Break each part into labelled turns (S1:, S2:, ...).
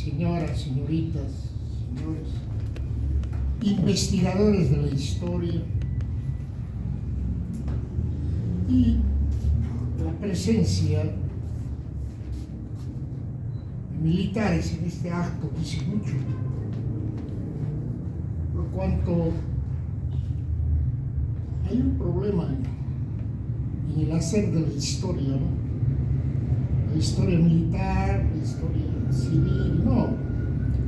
S1: señoras, señoritas, señores, investigadores de la historia y la presencia de militares en este acto dice mucho, por cuanto hay un problema en el hacer de la historia, ¿no? La historia militar, la historia civil, no,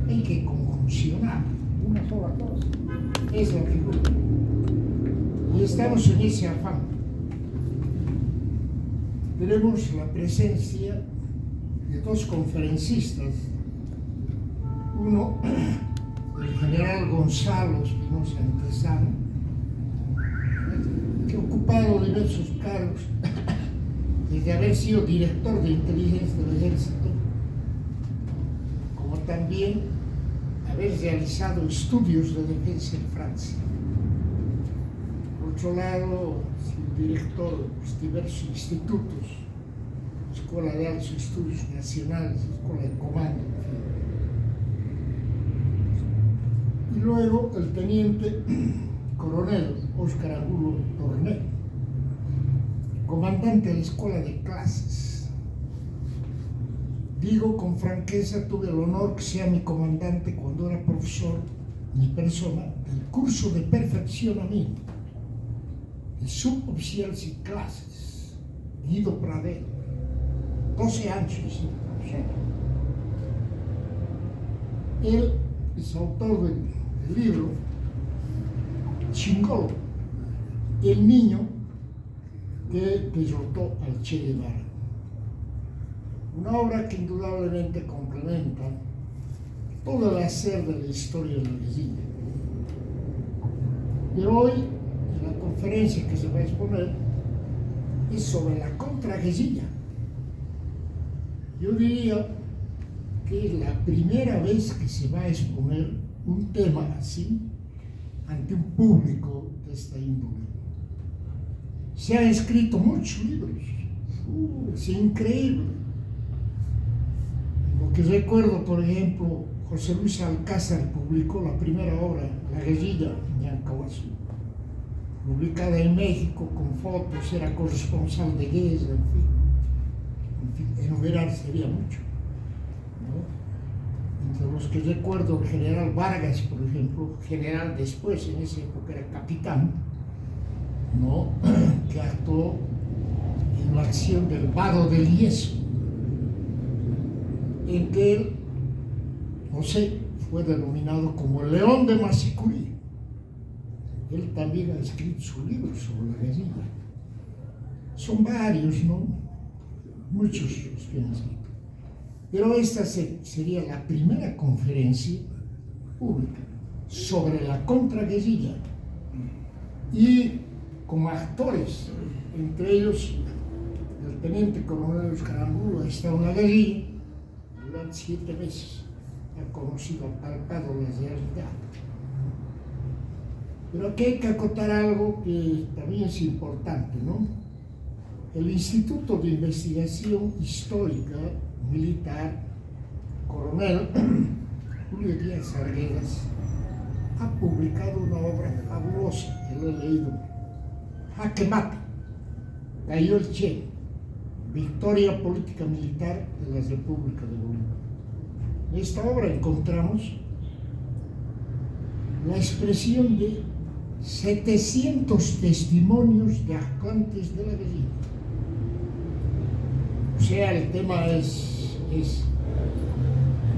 S1: hay que conjuncionar una sola cosa, es la figura. Y estamos en ese afán. Tenemos la presencia de dos conferencistas, uno, el general Gonzalo Espinosa Antezano, que ha ocupado diversos cargos, desde haber sido director de inteligencia del ejército, como también haber realizado estudios de defensa en Francia. Por otro lado, ha sido director de diversos institutos, Escuela de Altos Estudios Nacionales, Escuela de Comando, en fin. Y luego el teniente coronel Óscar Angulo Torné, comandante de la Escuela de Clases. Digo con franqueza, tuve el honor que sea mi comandante cuando era profesor, mi persona, del curso de perfeccionamiento, el suboficial sin clases, Guido Pradel, 12 años sin profesor. Él es autor del libro Chingolo, el niño que derrotó al Che Guevara. Una obra que indudablemente complementa todo el hacer de la historia de la guerrilla. Y hoy, en la conferencia que se va a exponer, es sobre la contraguerrilla. Yo diría que es la primera vez que se va a exponer un tema así ante un público de esta índole. Se han escrito muchos libros, es increíble. Lo que recuerdo, por ejemplo, José Luis Alcázar publicó la primera obra, La guerrilla en Yancahuazú, publicada en México con fotos, era corresponsal de guerra, en fin, enumerar sería mucho, ¿no? Entre los que recuerdo, el general Vargas, por ejemplo, general después, en esa época era capitán, ¿no? Que actuó en la acción del Vado del Yeso, en que él, José, fue denominado como el León de Masicurí. Él también ha escrito su libro sobre la guerrilla. Son varios, ¿no? Muchos los que han escrito. Pero esta sería la primera conferencia pública sobre la contraguerrilla y como actores, entre ellos el teniente coronel Óscar Angulo ha estado en la guerrilla durante 7 meses, ha conocido, ha palpado la realidad. Pero aquí hay que acotar algo que también es importante, ¿no? El Instituto de Investigación Histórica Militar, coronel Julio Díaz Arguedas, ha publicado una obra fabulosa que lo he leído, Jaque Mate, cayó el Che, Victoria Política Militar de la República de Bolivia. En esta obra encontramos la expresión de 700 testimonios de actuantes de la guerrilla. O sea, el tema es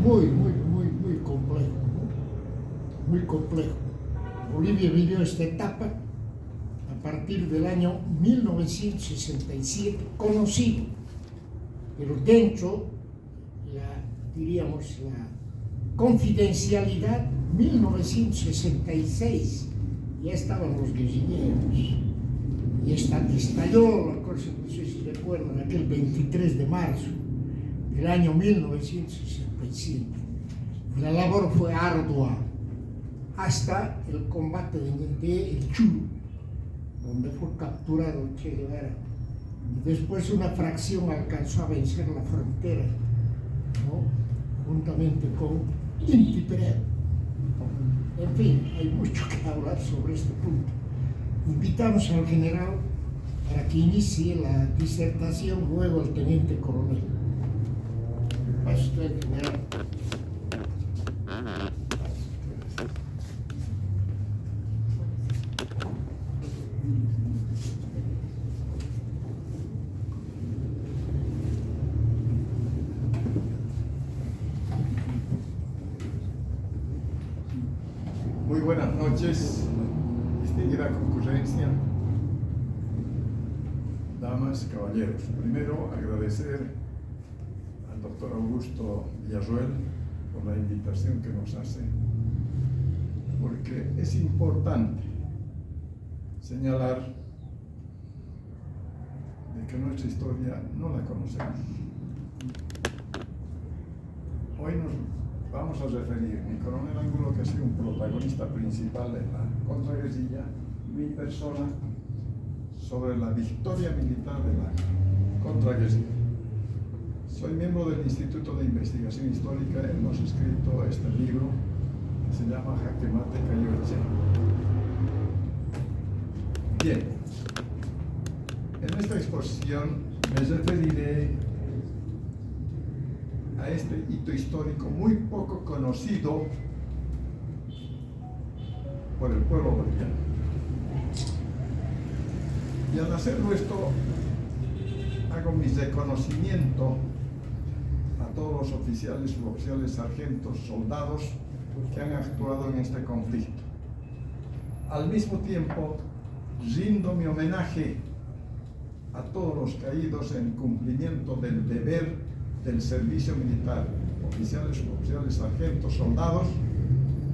S1: muy complejo, ¿no? Muy complejo. Bolivia vivió esta etapa a partir del año 1967, conocido, pero dentro, diríamos, la confidencialidad, 1966, ya estaban los guerrilleros, y estalló la cosa, no sé si recuerdan, aquel 23 de marzo del año 1967. La labor fue ardua hasta el combate de El Chulo, donde fue capturado Che Guevara. Y después una fracción alcanzó a vencer la frontera, ¿no? juntamente con Inti Perea. En fin, hay mucho que hablar sobre este punto. Invitamos al general para que inicie la disertación, luego al teniente coronel. Pase usted, general.
S2: Muy buenas noches, distinguida concurrencia, damas, caballeros. Primero, agradecer al doctor Augusto Villarroel por la invitación que nos hace, porque es importante señalar de que nuestra historia no la conocemos. Hoy nos vamos a referir, mi coronel Angulo, que ha sido un protagonista principal en la contraguerrilla, mi persona, sobre la victoria militar de la contraguerrilla. Soy miembro del Instituto de Investigación Histórica, hemos escrito este libro que se llama Jaque Mate Cayoche. Bien, en esta exposición me referiré a este hito histórico muy poco conocido por el pueblo boliviano. Y al hacerlo esto, hago mi reconocimiento a todos los oficiales, suboficiales, sargentos, soldados que han actuado en este conflicto. Al mismo tiempo, rindo mi homenaje a todos los caídos en cumplimiento del deber del servicio militar, oficiales, suboficiales, sargentos, soldados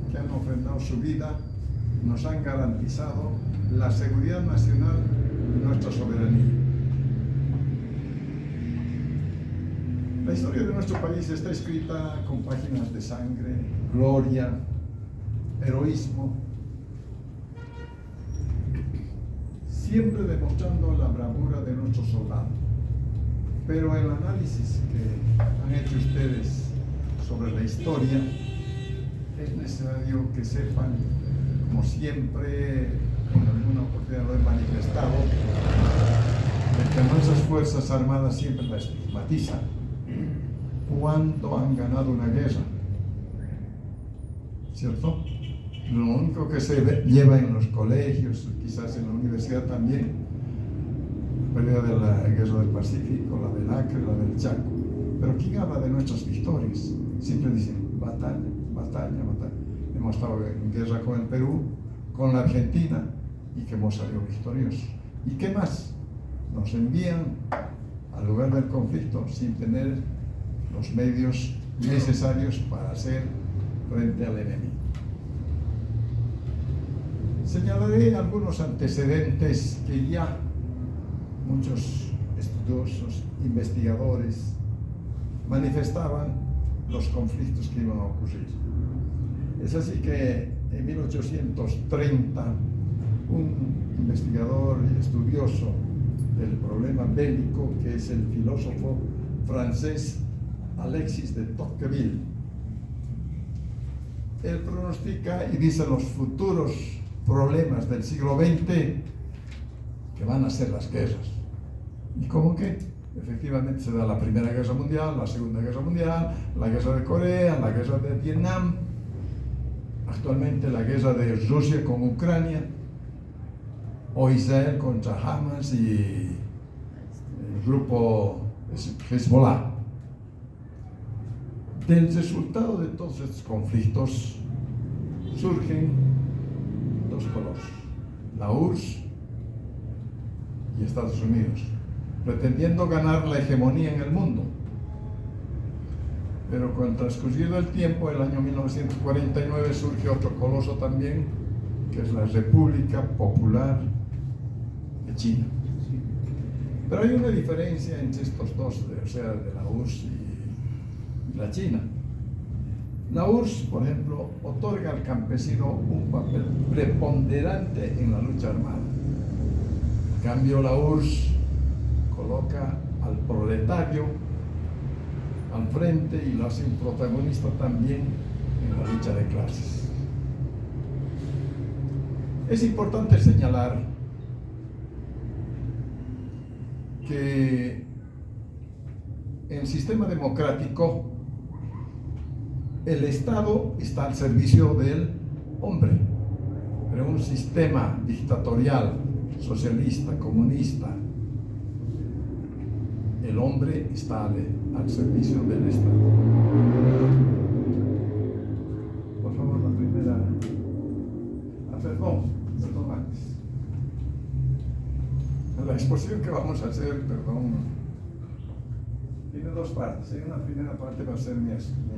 S2: que han ofrendado su vida, nos han garantizado la seguridad nacional y nuestra soberanía. La historia de nuestro país está escrita con páginas de sangre, gloria, heroísmo, siempre demostrando la bravura de nuestros soldados. Pero el análisis que han hecho ustedes sobre la historia es necesario que sepan, como siempre en alguna oportunidad lo he manifestado, de que nuestras Fuerzas Armadas siempre la estigmatizan. ¿Cuánto han ganado una guerra? ¿Cierto? Lo único que se lleva en los colegios, quizás en la universidad también, la pérdida de la Guerra del Pacífico, la del Acre, la del Chaco. Pero ¿quién habla de nuestras victorias? Siempre dicen batalla, batalla, batalla. Hemos estado en guerra con el Perú, con la Argentina, y que hemos salido victoriosos. ¿Y qué más? Nos envían al lugar del conflicto sin tener los medios necesarios para hacer frente al enemigo. Señalaré algunos antecedentes que ya muchos estudiosos, investigadores manifestaban los conflictos que iban a ocurrir. Es así que en 1830 un investigador y estudioso del problema bélico, que es el filósofo francés Alexis de Tocqueville, él pronostica y dice los futuros problemas del siglo XX que van a ser las guerras. ¿Y cómo que? Efectivamente se da la Primera Guerra Mundial, la Segunda Guerra Mundial, la Guerra de Corea, la Guerra de Vietnam, actualmente la guerra de Rusia con Ucrania, o Israel contra Hamas y el grupo Hezbollah. Del resultado de todos estos conflictos surgen dos colosos, la URSS y Estados Unidos, pretendiendo ganar la hegemonía en el mundo. Pero con el transcurrido del tiempo, el año 1949, surge otro coloso también, que es la República Popular de China. Pero hay una diferencia entre estos dos, o sea, de la URSS y la China. La URSS, por ejemplo, otorga al campesino un papel preponderante en la lucha armada. En cambio, la URSS coloca al proletario al frente y lo hace un protagonista también en la lucha de clases. Es importante señalar que en el sistema democrático el Estado está al servicio del hombre, pero en un sistema dictatorial, socialista, comunista, el hombre está al servicio del Estado. Por favor, la primera. Perdón antes. La exposición que vamos a hacer, tiene dos partes. En una primera parte va a ser mi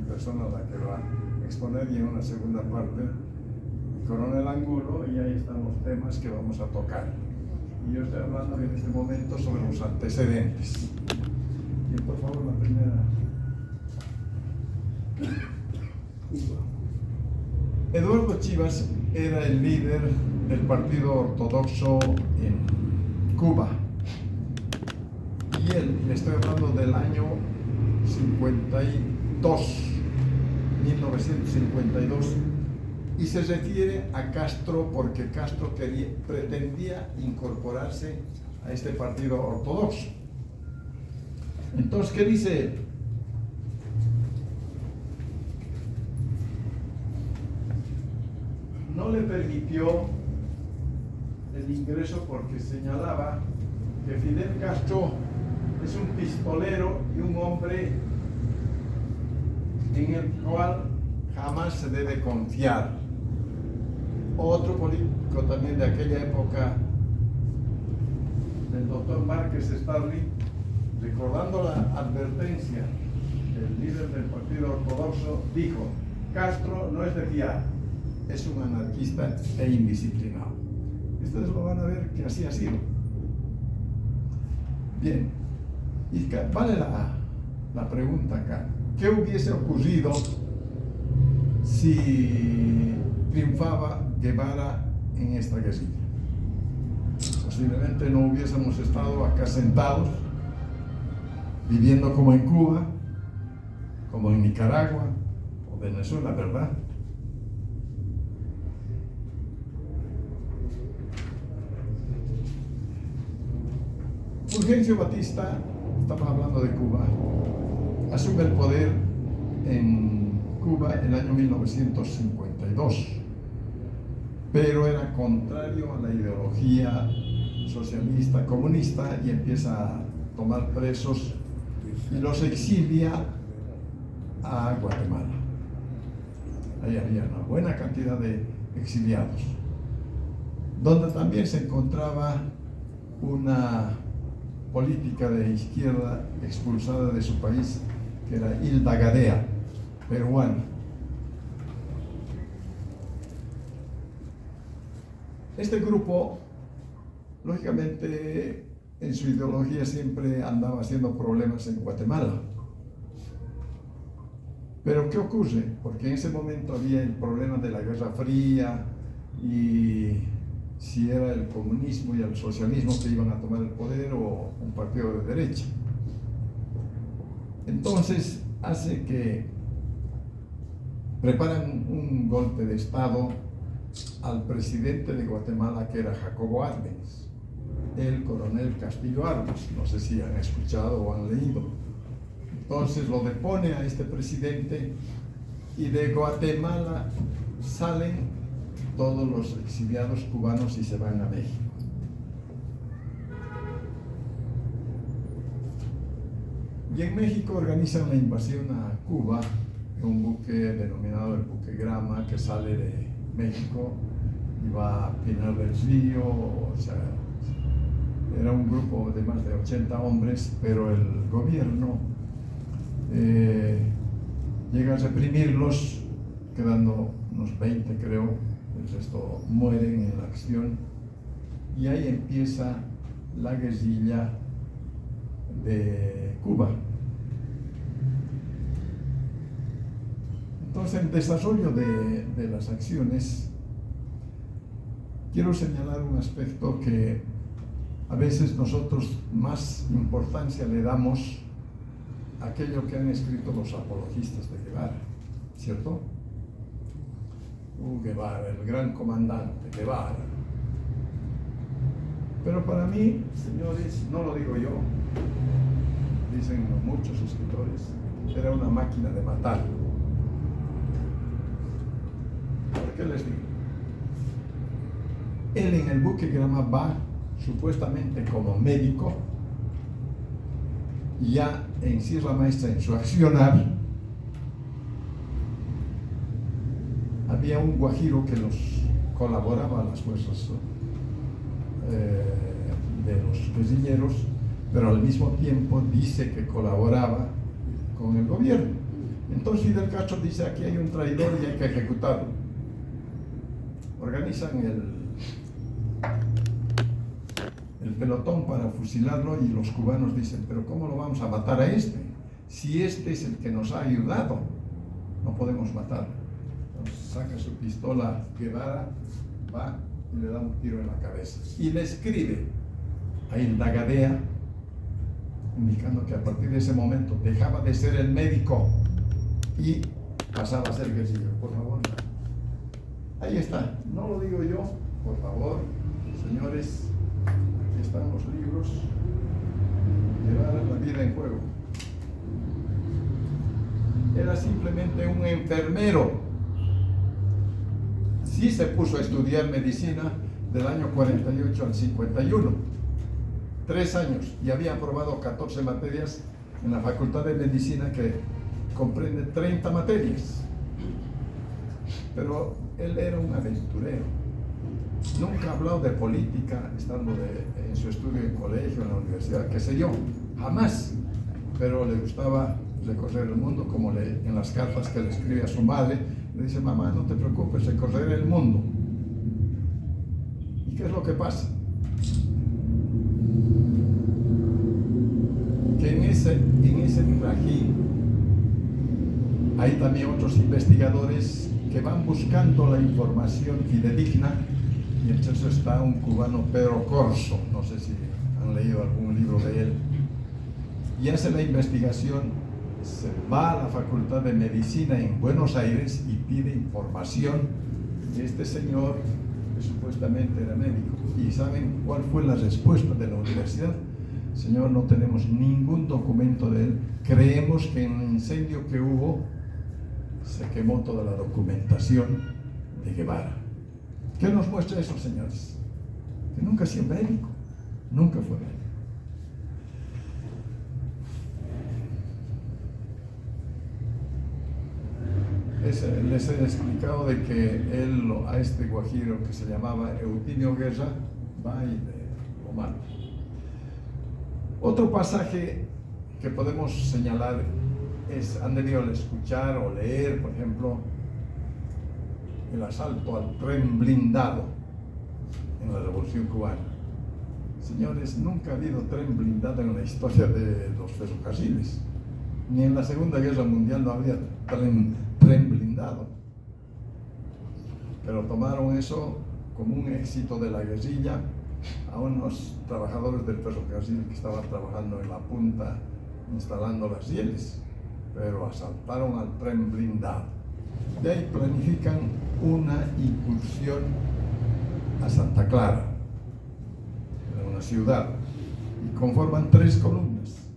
S2: persona la que va a exponer, y en una segunda parte el coronel Angulo, y ahí están los temas que vamos a tocar. Y yo estoy hablando en este momento sobre los antecedentes. Y por favor, la primera. Eduardo Chivas era el líder del partido ortodoxo en Cuba. Y él, le estoy hablando del año 1952, y se refiere a Castro porque Castro pretendía incorporarse a este partido ortodoxo. Entonces, ¿qué dice él? No le permitió el ingreso porque señalaba que Fidel Castro es un pistolero y un hombre en el cual jamás se debe confiar. Otro político también de aquella época, el doctor Márquez Starling, recordando la advertencia del líder del partido ortodoxo, dijo: Castro no es de fiar, es un anarquista e indisciplinado. Ustedes lo van a ver que así ha sido. Bien, y vale la pregunta acá: ¿qué hubiese ocurrido si triunfaba Guevara en esta guerrilla? Posiblemente no hubiésemos estado acá sentados, viviendo como en Cuba, como en Nicaragua o Venezuela, ¿verdad? Fulgencio Batista, estamos hablando de Cuba, asume el poder en Cuba en el año 1952, pero era contrario a la ideología socialista, comunista, y empieza a tomar presos y los exilia a Guatemala. Ahí había una buena cantidad de exiliados, donde también se encontraba una política de izquierda expulsada de su país, que era Hilda Gadea, peruana. Este grupo, lógicamente, en su ideología siempre andaba haciendo problemas en Guatemala. Pero ¿qué ocurre? Porque en ese momento había el problema de la Guerra Fría, y si era el comunismo y el socialismo que iban a tomar el poder o un partido de derecha. Entonces hace que preparan un golpe de Estado al presidente de Guatemala, que era Jacobo Arbenz, el coronel Castillo Armas. No sé si han escuchado o han leído. Entonces lo depone a este presidente, y de Guatemala salen todos los exiliados cubanos y se van a México. Y en México organizan la invasión a Cuba en un buque denominado el buque Grama, que sale de México y va a Pinar del Río. O sea, era un grupo de más de 80 hombres, pero el gobierno llega a reprimirlos, quedando unos 20, creo. El resto mueren en la acción, y ahí empieza la guerrilla de Cuba. Entonces, en el desarrollo de las acciones, quiero señalar un aspecto que a veces nosotros más importancia le damos aquello que han escrito los apologistas de Guevara, ¿cierto? Guevara, el gran comandante, Guevara. Pero para mí, señores, no lo digo yo, dicen muchos escritores, era una máquina de matar. ¿Por qué les digo? Él en el buque Grama va supuestamente como médico, ya en Sierra Maestra, en su accionar, había un guajiro que los colaboraba a las fuerzas de los guerrilleros, pero al mismo tiempo dice que colaboraba con el gobierno. Entonces Fidel Castro dice: aquí hay un traidor y hay que ejecutarlo. Organizan el pelotón para fusilarlo y los cubanos dicen: pero ¿cómo lo vamos a matar a este? Si este es el que nos ha ayudado, no podemos matarlo. Entonces saca su pistola Guevara, va y le da un tiro en la cabeza y le escribe a Indagadea, indicando que a partir de ese momento dejaba de ser el médico y pasaba a ser guerrillero. Por favor, ahí está, no lo digo yo, por favor, señores, aquí están los libros. Guevara, la vida en juego. Era simplemente un enfermero. Sí se puso a estudiar medicina del año 48 al 51, 3 años, y había aprobado 14 materias en la Facultad de Medicina, que comprende 30 materias. Pero él era un aventurero. Nunca ha hablado de política estando en su estudio en colegio, en la universidad, qué sé yo, jamás. Pero le gustaba recorrer el mundo, como en las cartas que le escribe a su madre, le dice: mamá, no te preocupes, recorreré el mundo. ¿Y qué es lo que pasa? Que en ese trajín hay también otros investigadores que van buscando la información fidedigna, y entre eso está un cubano, Pedro Corso, no sé si han leído algún libro de él, y hace la investigación. Se va a la Facultad de Medicina en Buenos Aires y pide información de este señor que supuestamente era médico. ¿Y saben cuál fue la respuesta de la universidad? Señor, no tenemos ningún documento de él. Creemos que en el incendio que hubo se quemó toda la documentación de Guevara. ¿Qué nos muestra eso, señores? Que nunca ha sido médico, nunca fue médico. Les he explicado de que él, a este guajiro que se llamaba Eutimio Guerra, va y lo mata. Otro pasaje que podemos señalar es: han debido escuchar o leer, por ejemplo, el asalto al tren blindado en la Revolución Cubana. Señores, nunca ha habido tren blindado en la historia de los ferrocarriles. Ni en la Segunda Guerra Mundial no había tren blindado. Pero tomaron eso como un éxito de la guerrilla a unos trabajadores del ferrocarril que estaban trabajando en la punta instalando las rieles, pero asaltaron al tren blindado. De ahí planifican una incursión a Santa Clara, en una ciudad, y conforman 3 columnas.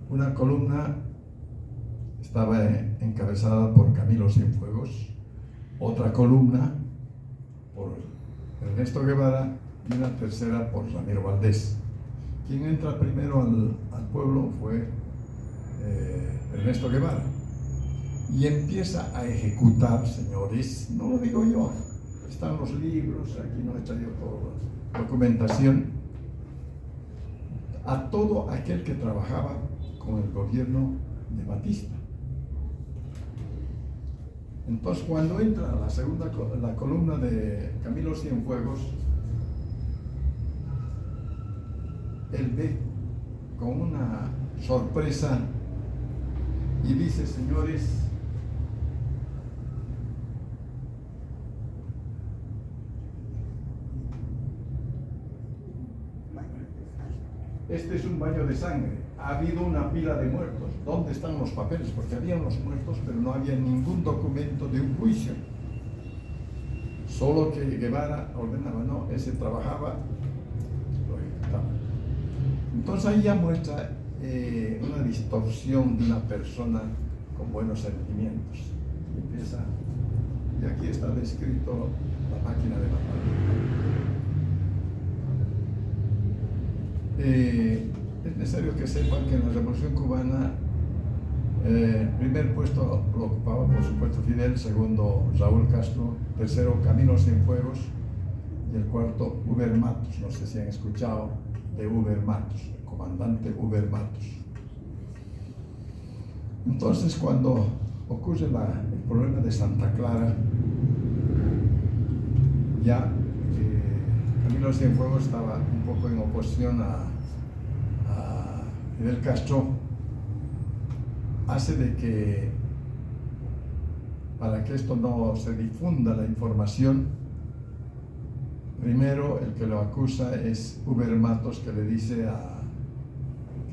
S2: Una columna estaba encabezada por Camilo Cienfuegos, otra columna por Ernesto Guevara y una tercera por Ramiro Valdés. Quien entra primero al pueblo fue Ernesto Guevara, y empieza a ejecutar, señores, no lo digo yo, están los libros, aquí no he traído toda la documentación, a todo aquel que trabajaba con el gobierno de Batista. Entonces, cuando entra la columna de Camilo Cienfuegos, él ve con una sorpresa y dice: señores, este es un baño de sangre. ha habido una pila de muertos. ¿Dónde están los papeles? Porque había unos muertos, pero no había ningún documento de un juicio. Solo que Guevara ordenaba, no, ese trabajaba, lo ejecutaba. Entonces ahí ya muestra una distorsión de una persona con buenos sentimientos. Y empieza, y aquí está descrito la máquina de matar. Es necesario que sepan que en la Revolución Cubana el primer puesto lo ocupaba, por supuesto, Fidel, segundo Raúl Castro, tercero Camilo Cienfuegos y el cuarto Huber Matos. No sé si han escuchado de Huber Matos, el comandante Huber Matos. Entonces, cuando ocurre el problema de Santa Clara, ya Camilo Cienfuegos estaba un poco en oposición a Fidel Castro, hace de que, para que esto no se difunda la información, primero el que lo acusa es Huber Matos, que le dice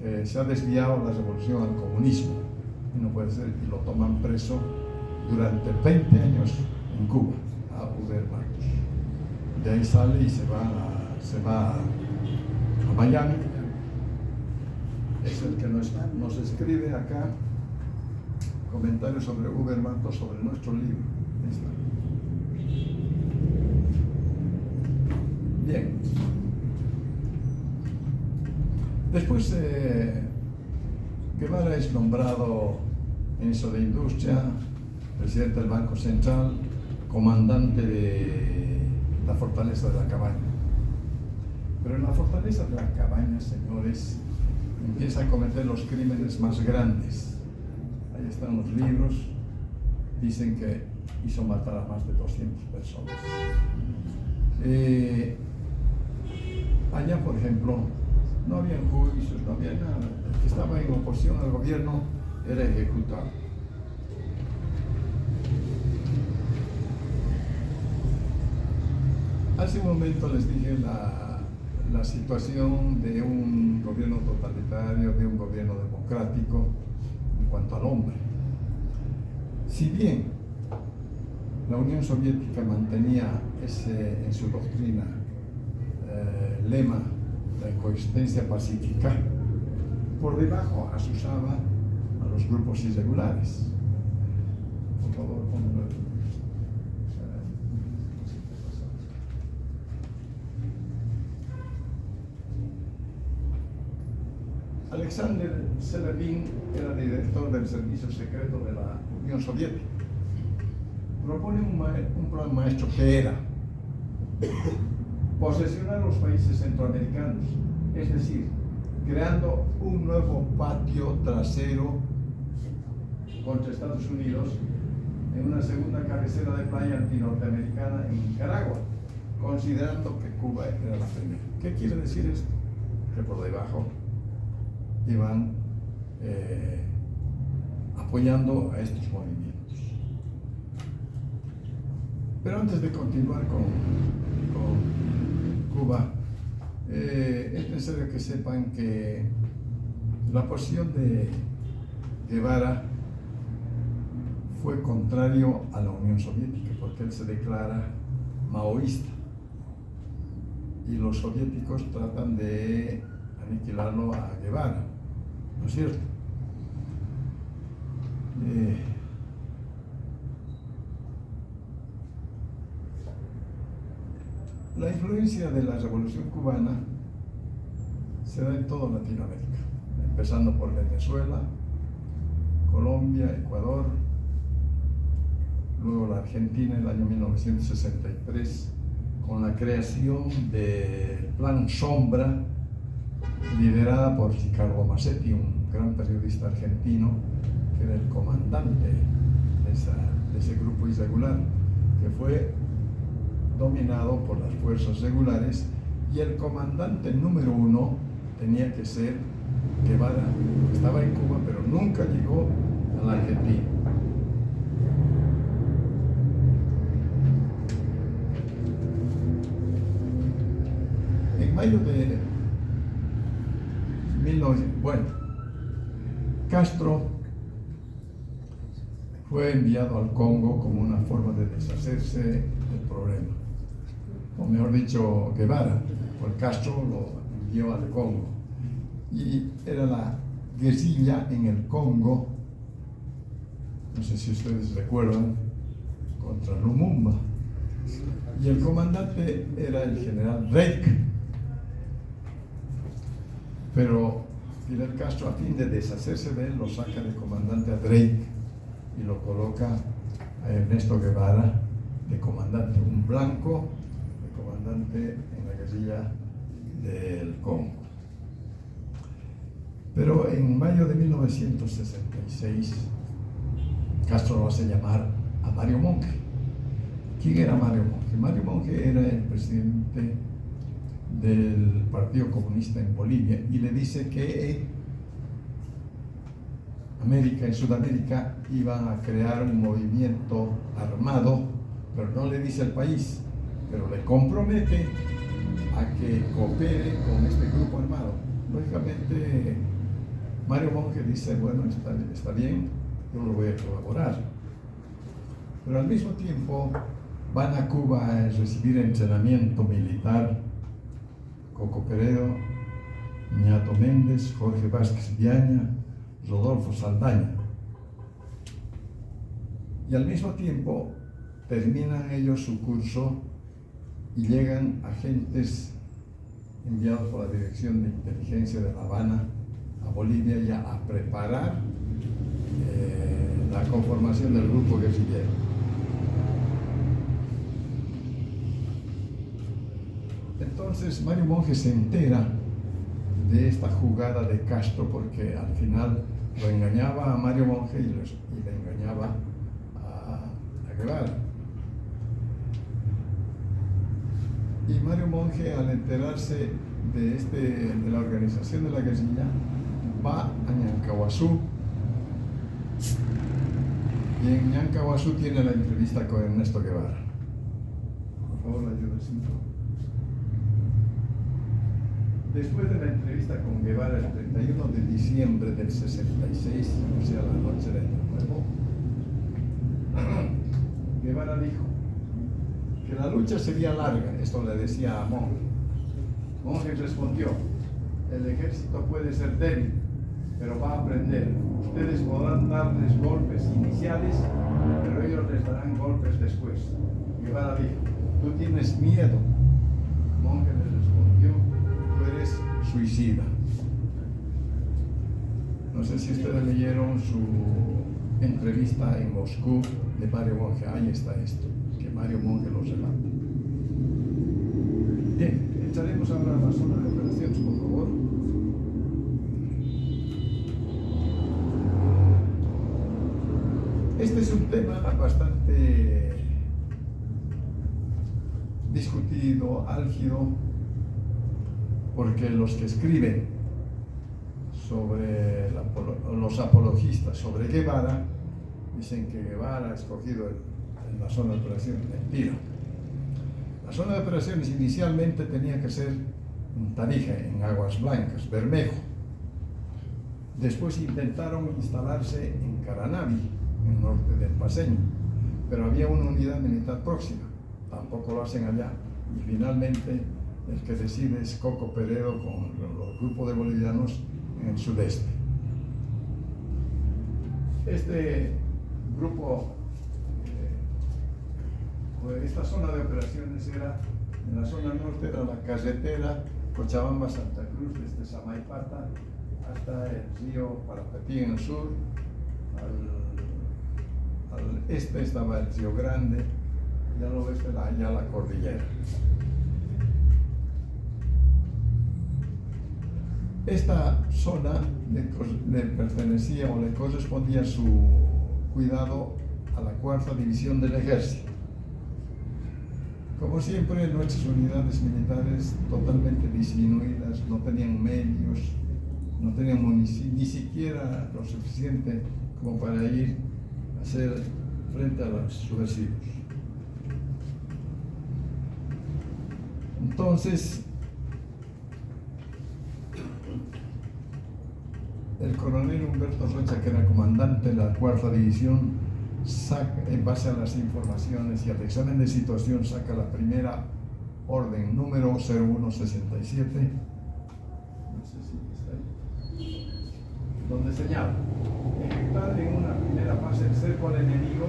S2: que se ha desviado la revolución al comunismo, y no puede ser, y lo toman preso durante 20 años en Cuba, a Huber Matos. De ahí sale y se va a Miami. Es el que nos escribe acá comentarios sobre Huber Matos, sobre nuestro libro. Ahí está. Bien. Después Guevara es nombrado ministro de Industria, presidente del Banco Central, comandante de la fortaleza de la Cabaña. Pero en la fortaleza de la Cabaña, señores, empieza a cometer los crímenes más grandes. Ahí están los libros, dicen que hizo matar a más de 200 personas. Allá, por ejemplo, no había juicios, no había nada. El que estaba en oposición al gobierno era ejecutado. Hace un momento les dije la situación de un gobierno totalitario, de un gobierno democrático en cuanto al hombre. Si bien la Unión Soviética mantenía en su doctrina lema de coexistencia pacífica, por debajo asusaba a los grupos irregulares. Por favor, pónganlo. Alexander Selepin era director del servicio secreto de la Unión Soviética. Propone un plan maestro que era posesionar los países centroamericanos, es decir, creando un nuevo patio trasero contra Estados Unidos en una segunda cabecera de playa antinorteamericana en Nicaragua, considerando que Cuba era la primera. ¿Qué quiere decir esto? Que por debajo iban apoyando a estos movimientos. Pero antes de continuar con Cuba, es necesario que sepan que la posición de Guevara fue contrario a la Unión Soviética, porque él se declara maoísta y los soviéticos tratan de aniquilarlo a Guevara, ¿no es cierto? La influencia de la Revolución Cubana se da en toda Latinoamérica, empezando por Venezuela, Colombia, Ecuador, luego la Argentina en el año 1963, con la creación del Plan Sombra, liderada por Ricardo Massetti, un gran periodista argentino, que era el comandante de ese grupo irregular, que fue dominado por las fuerzas regulares, y el comandante número 1 tenía que ser Guevara, que estaba en Cuba, pero nunca llegó a la Argentina. En mayo de Castro fue enviado al Congo como una forma de deshacerse del problema. O mejor dicho, Guevara, pues Castro lo envió al Congo. Y era la guerrilla en el Congo, no sé si ustedes recuerdan, contra Lumumba. Y el comandante era el general Reich. Pero Fidel Castro, a fin de deshacerse de él, lo saca de comandante a Drake y lo coloca a Ernesto Guevara de comandante, un blanco de comandante en la guerrilla del Congo. Pero en mayo de 1966, Castro lo hace llamar a Mario Monge. ¿Quién era Mario Monge? Mario Monge era el presidente del Partido Comunista en Bolivia y le dice que en Sudamérica iban a crear un movimiento armado, pero no le dice el país, pero le compromete a que coopere con este grupo armado. Lógicamente, Mario Monge dice, bueno, está bien, yo lo voy a colaborar. Pero al mismo tiempo van a Cuba a recibir entrenamiento militar Coco Peredo, Ñato Méndez, Jorge Vázquez Viaña, Rodolfo Saldaña. Y al mismo tiempo terminan ellos su curso y llegan agentes enviados por la Dirección de Inteligencia de La Habana a Bolivia ya a preparar la conformación del grupo guerrillero. Entonces Mario Monge se entera de esta jugada de Castro porque al final lo engañaba a Mario Monge y le engañaba a Guevara. Y Mario Monge, al enterarse de la organización de la guerrilla, va a Ñancahuazú. Y en Ñancahuazú tiene la entrevista con Ernesto Guevara. Por favor, ayuda al cinto. Después de la entrevista con Guevara el 31 de diciembre del 66, o sea, la noche de Año Nuevo, Guevara dijo que la lucha sería larga. Esto le decía a Monge. Monge respondió: el ejército puede ser débil, pero va a aprender. Ustedes podrán darles golpes iniciales, pero ellos les darán golpes después. Guevara dijo: tú tienes miedo. Monge le respondió: tú eres suicida. No sé si ustedes leyeron su entrevista en Moscú de Mario Monge. Ahí está esto, que Mario Monge lo relata. Bien, echaremos ahora la zona de operaciones, por favor. Este es un tema bastante discutido, álgido, porque los que escriben sobre los apologistas sobre Guevara dicen que Guevara ha escogido en la zona de operaciones. Mentira. La zona de operaciones inicialmente tenía que ser en Tarija, en Aguas Blancas, Bermejo. Después intentaron instalarse en Caranavi, en el norte del Paceño, pero había una unidad militar próxima, tampoco lo hacen allá, y finalmente el que decide es Coco Peredo con los grupos de bolivianos en el sudeste. Este grupo, esta zona de operaciones era, en la zona norte era la carretera Cochabamba-Santa Cruz, desde Samaipata hasta el río Parapetí en el sur. Al este estaba el Río Grande y al oeste ya la cordillera. Esta zona le pertenecía o le correspondía su cuidado a la 4ª División del Ejército. Como siempre, nuestras unidades militares totalmente disminuidas, no tenían medios, no tenían ni siquiera lo suficiente como para ir a hacer frente a los subversivos. Entonces, el coronel Humberto Rocha, que era comandante de la cuarta división, en base a las informaciones y al examen de situación, saca la primera orden número 0167, no sé si está ahí, donde señala: ejecutar en una primera fase el cerco al enemigo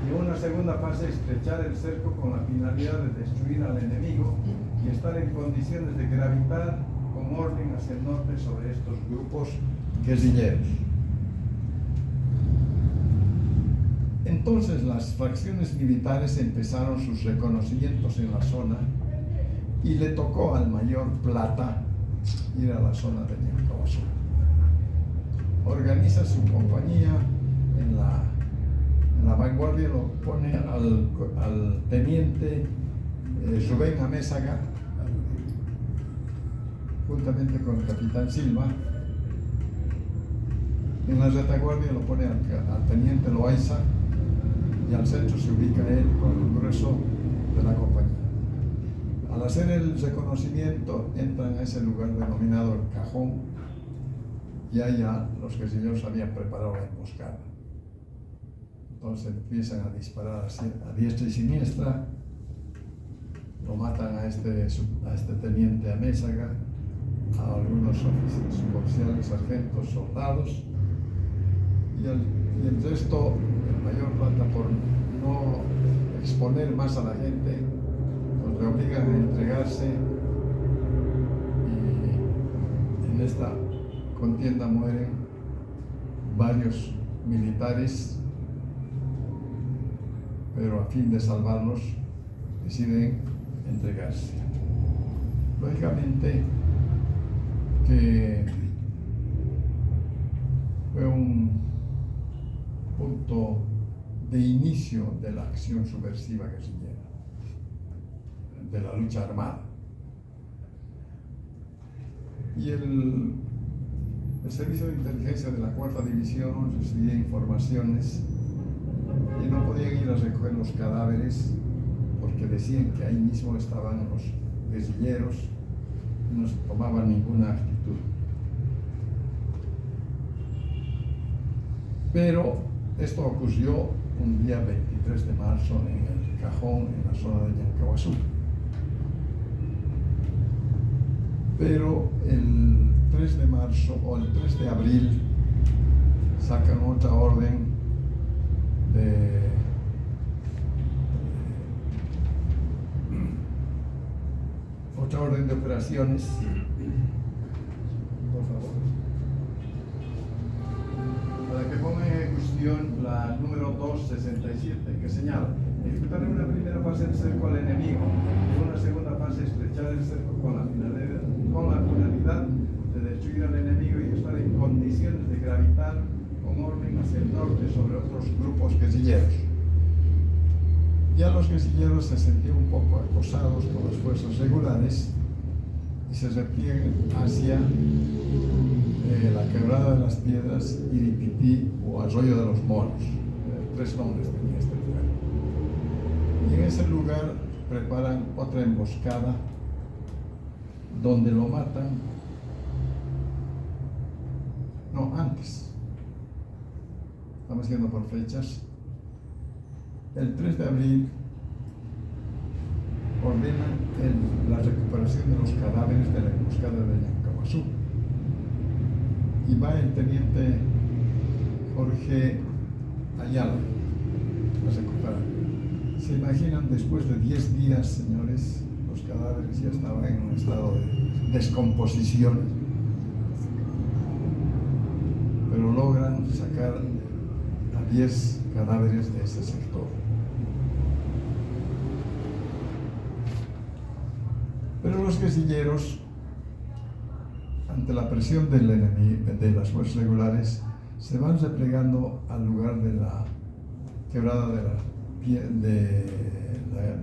S2: y en una segunda fase estrechar el cerco con la finalidad de destruir al enemigo y estar en condiciones de gravitar con orden hacia el norte sobre estos grupos guerrilleros. Entonces las fracciones militares empezaron sus reconocimientos en la zona y le tocó al mayor Plata ir a la zona de Ñancahuazú. Organiza su compañía en la vanguardia, lo pone al teniente Rubén Amézaga, juntamente con el capitán Silva. En la retaguardia lo pone al teniente Loaiza, y al centro se ubica él con el grueso de la compañía. Al hacer el reconocimiento, entran a ese lugar denominado el Cajón, y allá los guerrilleros habían preparado la emboscada. Entonces empiezan a disparar a diestra y siniestra, lo matan a este teniente Amézaga, a algunos suboficiales, sargentos, soldados, y el resto, el mayor Plata, por no exponer más a la gente, pues le obligan a entregarse, y en esta contienda mueren varios militares, pero a fin de salvarlos deciden entregarse. Lógicamente que fue un punto de inicio de la acción subversiva guerrillera, de la lucha armada. Y el servicio de inteligencia de la cuarta división recibía informaciones y no podían ir a recoger los cadáveres porque decían que ahí mismo estaban los guerrilleros y no se tomaban ninguna actitud. Pero esto ocurrió un día 23 de marzo en el Cajón, en la zona de Ñancahuazú. Pero el 3 de marzo o el 3 de abril sacan otra orden de operaciones, por favor, para que ponga en ejecución la número 267, que señala: ejecutar en una primera fase el cerco al enemigo y en una segunda fase estrechar el cerco con la finalidad de destruir al enemigo y estar en condiciones de gravitar con orden hacia el norte sobre otros grupos guerrilleros. Ya los guerrilleros se sentían un poco acosados por las fuerzas regulares y se repliegan hacia la Quebrada de las Piedras, Iripití o Arroyo de los Moros. Tres nombres tenía este lugar. Y en ese lugar preparan otra emboscada donde lo matan. No, antes. Estamos yendo por fechas. El 3 de abril ordenan la recuperación de los cadáveres de la emboscada de Ñancahuazú. Y va el teniente Jorge Ayala a recuperar. ¿Se imaginan? Después de 10 días, señores, los cadáveres ya estaban en un estado de descomposición, pero logran sacar a 10 cadáveres de ese sector. Pero los guerrilleros, ante la presión del enemigo, de las fuerzas regulares, se van replegando al lugar de la Quebrada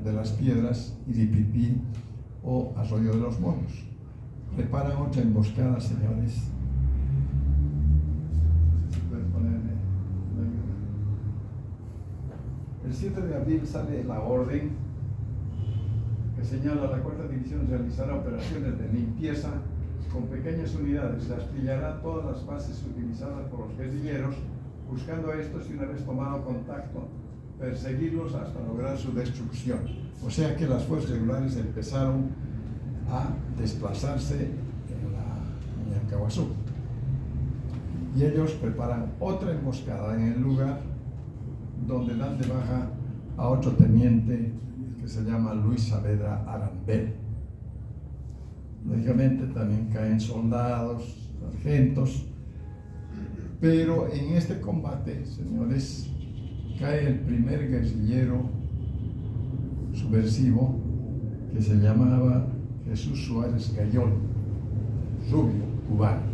S2: de las Piedras, Iripipí o Arroyo de los Moros. Preparan otra emboscada, señores. El 7 de abril sale la orden que señala: la cuarta división realizará operaciones de limpieza con pequeñas unidades, rastrillará todas las bases utilizadas por los guerrilleros, buscando a estos y una vez tomado contacto, perseguirlos hasta lograr su destrucción. O sea que las fuerzas regulares empezaron a desplazarse en Yancahuazú. Y ellos preparan otra emboscada en el lugar, donde dan de baja a otro teniente que se llama Luis Saavedra Arambel. Lógicamente también caen soldados, sargentos, pero en este combate, señores, cae el primer guerrillero subversivo que se llamaba Jesús Suárez Gayol, rubio, cubano.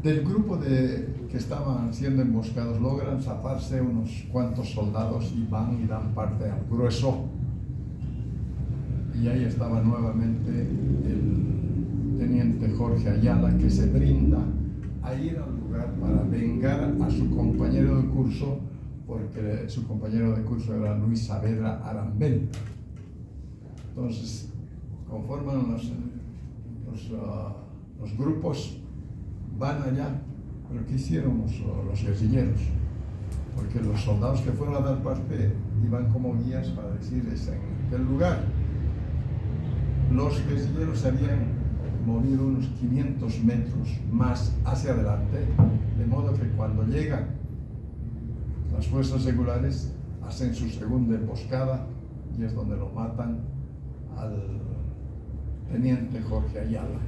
S2: Del grupo que estaban siendo emboscados logran zafarse unos cuantos soldados y van y dan parte al grueso. Y ahí estaba nuevamente el teniente Jorge Ayala, que se brinda a ir al lugar para vengar a su compañero de curso, porque su compañero de curso era Luis Saavedra Arambel. Entonces conforman los grupos, van allá. Pero ¿qué hicieron los guerrilleros? Porque los soldados que fueron a dar parte iban como guías para decirles en aquel lugar. Los guerrilleros se habían movido unos 500 metros más hacia adelante, de modo que cuando llegan las fuerzas regulares hacen su segunda emboscada y es donde lo matan al teniente Jorge Ayala.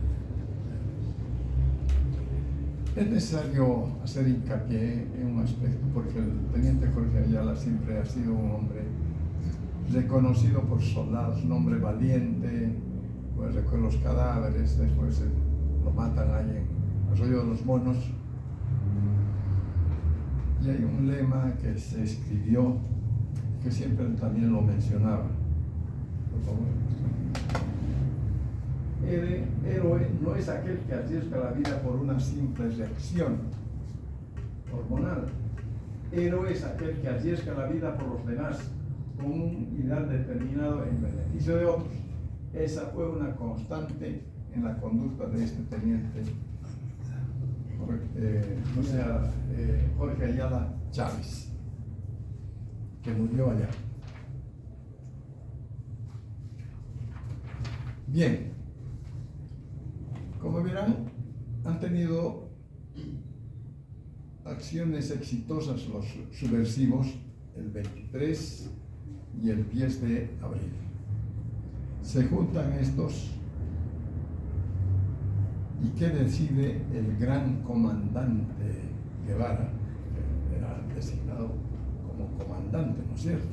S2: Es necesario hacer hincapié en un aspecto, porque el teniente Jorge Ayala siempre ha sido un hombre reconocido por soldados, un hombre valiente. Pues recuerdo los cadáveres, después lo matan ahí en Arroyo de los Monos. Y hay un lema que se escribió, que siempre también lo mencionaba. Por favor. Héroe no es aquel que arriesga la vida por una simple reacción hormonal. Héroe es aquel que arriesga la vida por los demás con un ideal determinado en beneficio de otros. Esa fue una constante en la conducta de este teniente Jorge Ayala Chávez, que murió allá. Bien, como verán, han tenido acciones exitosas los subversivos el 23 y el 10 de abril. Se juntan estos y ¿qué decide el gran comandante Guevara, que era designado como comandante, ¿no es cierto?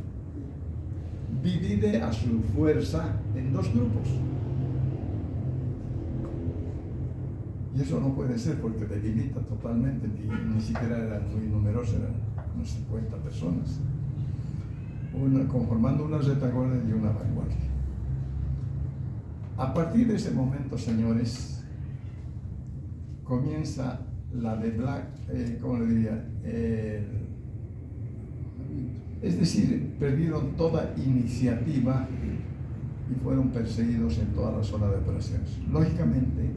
S2: Divide a su fuerza en dos grupos. Y eso no puede ser porque debilita totalmente, ni siquiera eran muy numerosos, eran unos 50 personas, conformando una retaguardia y una vanguardia. A partir de ese momento, señores, comienza la de ¿cómo le diría? Es decir, perdieron toda iniciativa y fueron perseguidos en toda la zona de operaciones. Lógicamente,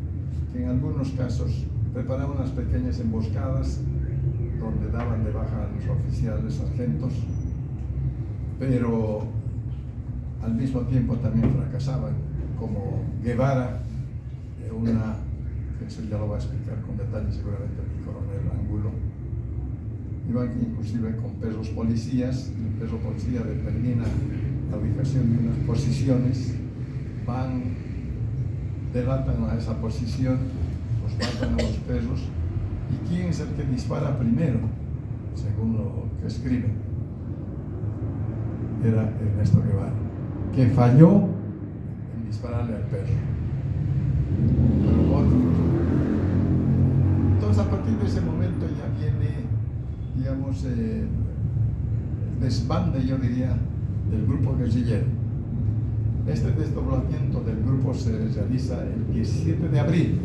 S2: que en algunos casos preparaban unas pequeñas emboscadas donde daban de baja a los oficiales, sargentos, pero al mismo tiempo también fracasaban, como Guevara, que eso ya lo va a explicar con detalle seguramente el coronel Angulo. Iban inclusive con perros policías, el perro policía determina la ubicación de unas posiciones, van, delatan a esa posición, los matan a los perros, y ¿quién es el que dispara primero? Según lo que escriben, era Ernesto Guevara, que falló en dispararle al perro. Pero otro. Entonces, a partir de ese momento ya viene, digamos, el desbande, yo diría, del grupo guerrillero. Este desdoblamiento del grupo se realiza el 17 de abril.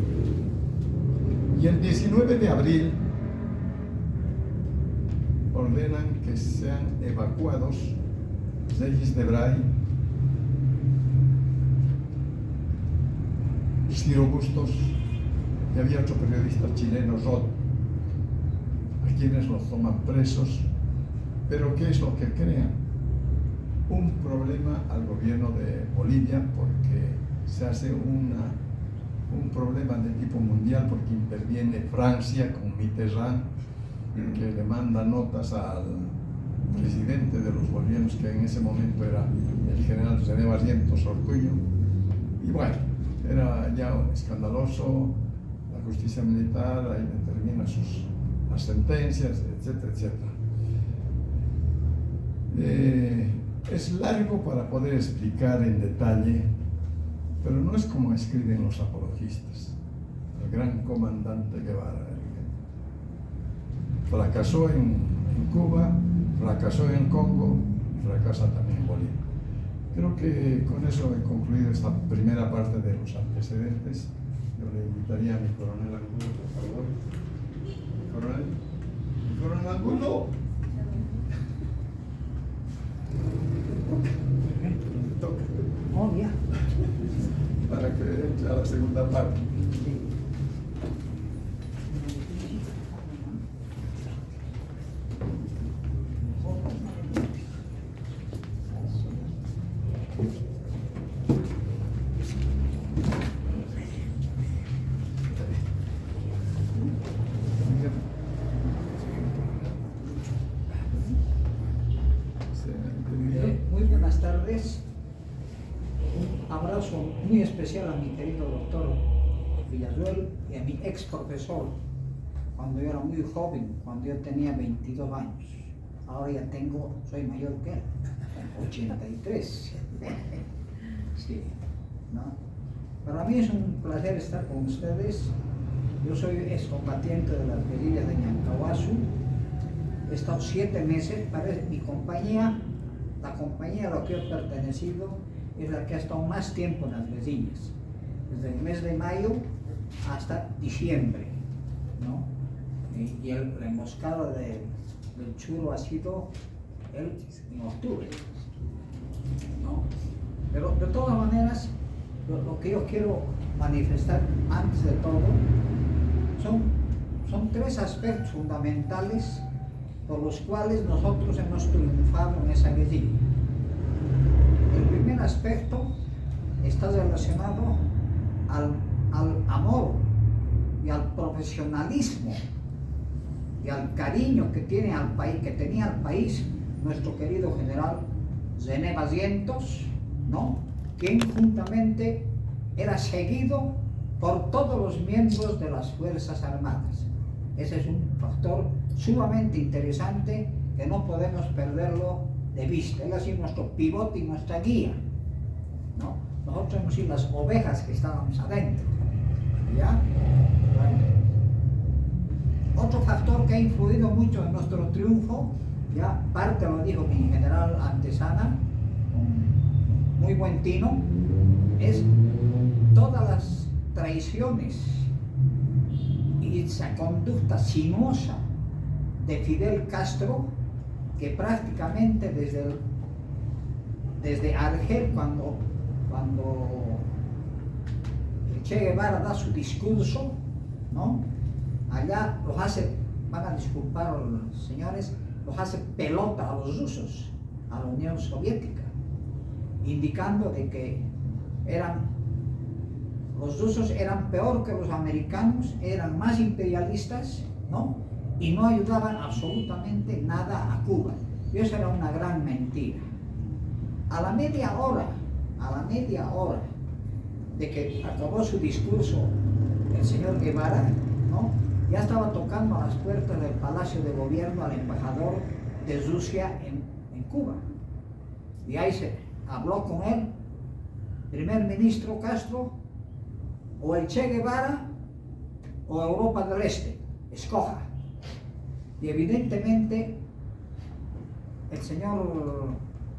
S2: Y el 19 de abril ordenan que sean evacuados Reyes de Bray, Ciro Bustos, y había otro periodista chileno, Rod, a quienes los toman presos. Pero ¿qué es lo que crean? Un problema al gobierno de Bolivia, porque se hace un problema de tipo mundial, porque interviene Francia con Mitterrand, que le manda notas al presidente de los bolivianos, que en ese momento era el general René Barrientos Orgullo. Y bueno, era ya escandaloso, la justicia militar ahí determina las sentencias, etcétera, etcétera. Es largo para poder explicar en detalle, pero no es como escriben los apologistas. El gran comandante Guevara fracasó en Cuba, fracasó en el Congo y fracasa también en Bolivia. Creo que con eso he concluido esta primera parte de los antecedentes. Yo le invitaría a mi coronel Angulo, por favor. Mi coronel Angulo. Toca.
S3: Oh, ya.
S2: Para que entre a la segunda parte.
S3: Muy buenas tardes. Un abrazo muy especial a mi querido doctor Villarroel y a mi ex profesor cuando yo era muy joven, cuando yo tenía 22 años. Ahora ya soy mayor que él, 83. Sí, ¿no? Para mí es un placer estar con ustedes. Yo soy excombatiente de las guerrillas de Ñancahuazú. He estado 7 meses, mi compañía, la compañía a la que yo he pertenecido, es la que ha estado más tiempo en las guerrillas, desde el mes de mayo hasta diciembre, ¿no? Y la emboscada del Churo ha sido en octubre, ¿no? Pero de todas maneras, lo que yo quiero manifestar antes de todo son 3 aspectos fundamentales por los cuales nosotros hemos triunfado en esa guerrilla. El primer aspecto está relacionado al amor y al profesionalismo y al cariño que tenía al país nuestro querido general René Barrientos, ¿no? Quien juntamente era seguido por todos los miembros de las Fuerzas Armadas. Ese es un factor sumamente interesante que no podemos perderlo de vista. Él ha sido nuestro pivote y nuestra guía, ¿no? Nosotros hemos sido las ovejas que estábamos adentro, ¿ya? Bueno. Otro factor que ha influido mucho en nuestro triunfo, ya parte lo dijo mi general Antesana, con muy buen tino, es todas las traiciones y esa conducta sinuosa de Fidel Castro, que prácticamente desde Argel, cuando Che Guevara da su discurso, ¿no? Allá los hace, van a disculpar a los señores, los hace pelota a los rusos, a la Unión Soviética, indicando de que los rusos eran peor que los americanos, eran más imperialistas, ¿no? Y no ayudaban absolutamente nada a Cuba. Y eso era una gran mentira. A la media hora de que acabó su discurso el señor Guevara, ¿no? Ya estaba tocando a las puertas del Palacio de Gobierno al embajador de Rusia en Cuba. Y ahí se habló con él, primer ministro Castro, o el Che Guevara o Europa del Este, escoja. Y evidentemente el señor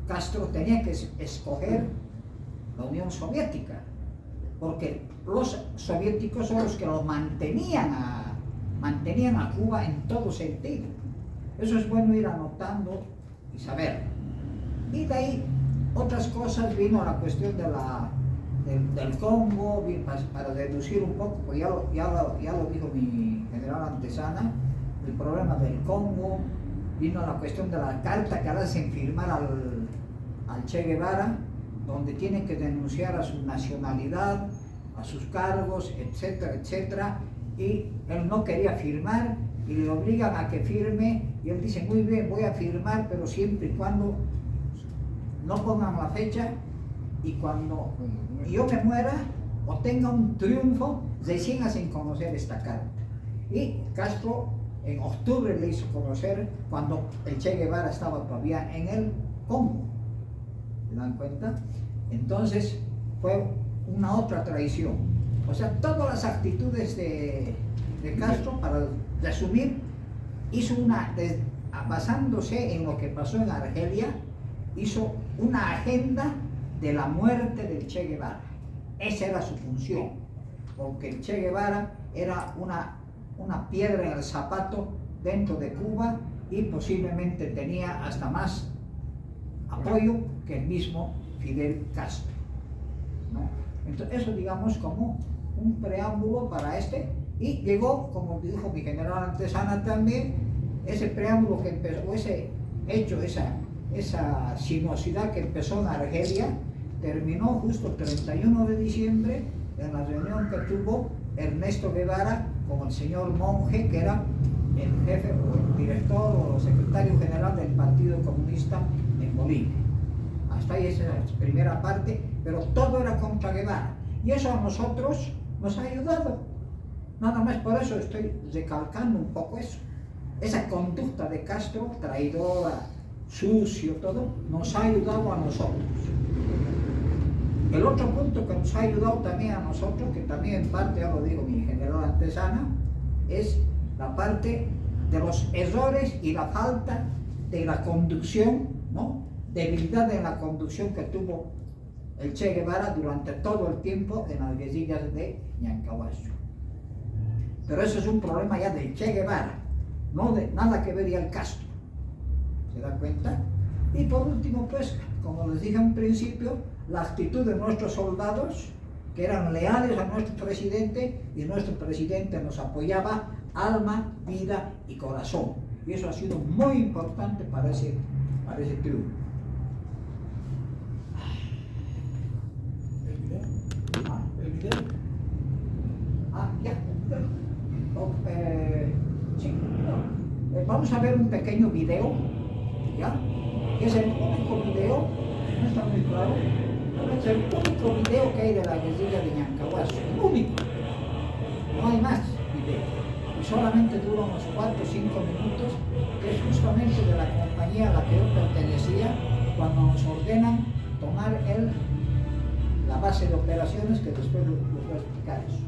S3: Castro tenía que escoger la Unión Soviética, porque los soviéticos son los que los mantenían a Cuba en todo sentido. Eso es bueno ir anotando y saber. Y de ahí otras cosas, vino la cuestión de del Congo, para deducir un poco, pues ya lo dijo mi general Antesana, el problema del Congo, vino la cuestión de la carta que hacen firmar al Che Guevara, donde tiene que denunciar a su nacionalidad, a sus cargos, etcétera, etcétera, y él no quería firmar y le obligan a que firme, y él dice, muy bien, voy a firmar, pero siempre y cuando no pongan la fecha, y cuando yo me muera o tenga un triunfo, recién hacen conocer esta carta. Y Castro en octubre le hizo conocer, cuando el Che Guevara estaba todavía en el Congo. ¿Se dan cuenta? Entonces fue una otra traición. O sea, todas las actitudes de Castro, para resumir, hizo basándose en lo que pasó en Argelia, hizo una agenda de la muerte del Che Guevara. Esa era su función, porque el Che Guevara era una piedra en el zapato dentro de Cuba y posiblemente tenía hasta más apoyo que el mismo Fidel Castro, ¿no? Entonces eso, digamos, como un preámbulo para y llegó, como dijo mi general Antesana también, ese preámbulo que empezó, ese hecho, esa sinuosidad que empezó en Argelia, terminó justo el 31 de diciembre en la reunión que tuvo Ernesto Guevara con el señor Monge, que era el jefe o el director o secretario general del Partido Comunista en Bolivia. Hasta ahí esa es la primera parte, pero todo era contra Guevara. Y eso a nosotros nos ha ayudado. Nada más por eso estoy recalcando un poco eso. Esa conducta de Castro, traidora, sucio, todo, nos ha ayudado a nosotros. El otro punto que nos ha ayudado también a nosotros, que también en parte ya lo digo mi general Antesana, es la parte de los errores y la falta de la conducción, ¿no? Debilidad en la conducción que tuvo el Che Guevara durante todo el tiempo en las guerrillas de Ñancahuasso. Pero eso es un problema ya del Che Guevara, no de nada que ver ya el Castro. ¿Se dan cuenta? Y por último, pues, como les dije en principio, la actitud de nuestros soldados, que eran leales a nuestro presidente, y nuestro presidente nos apoyaba alma, vida y corazón. Y eso ha sido muy importante para ese triunfo.
S4: ¿El video?
S3: Ya. Sí, vamos a ver un pequeño video, ¿ya? Que es el único video, no está muy claro, pero es el único video que hay de la guerrilla de Ñancahuasso, el único. No hay más video. Y solamente dura unos 4 o 5 minutos, que es justamente de la compañía a la que yo pertenecía, cuando nos ordenan tomar la base de operaciones, que después les voy a explicar eso.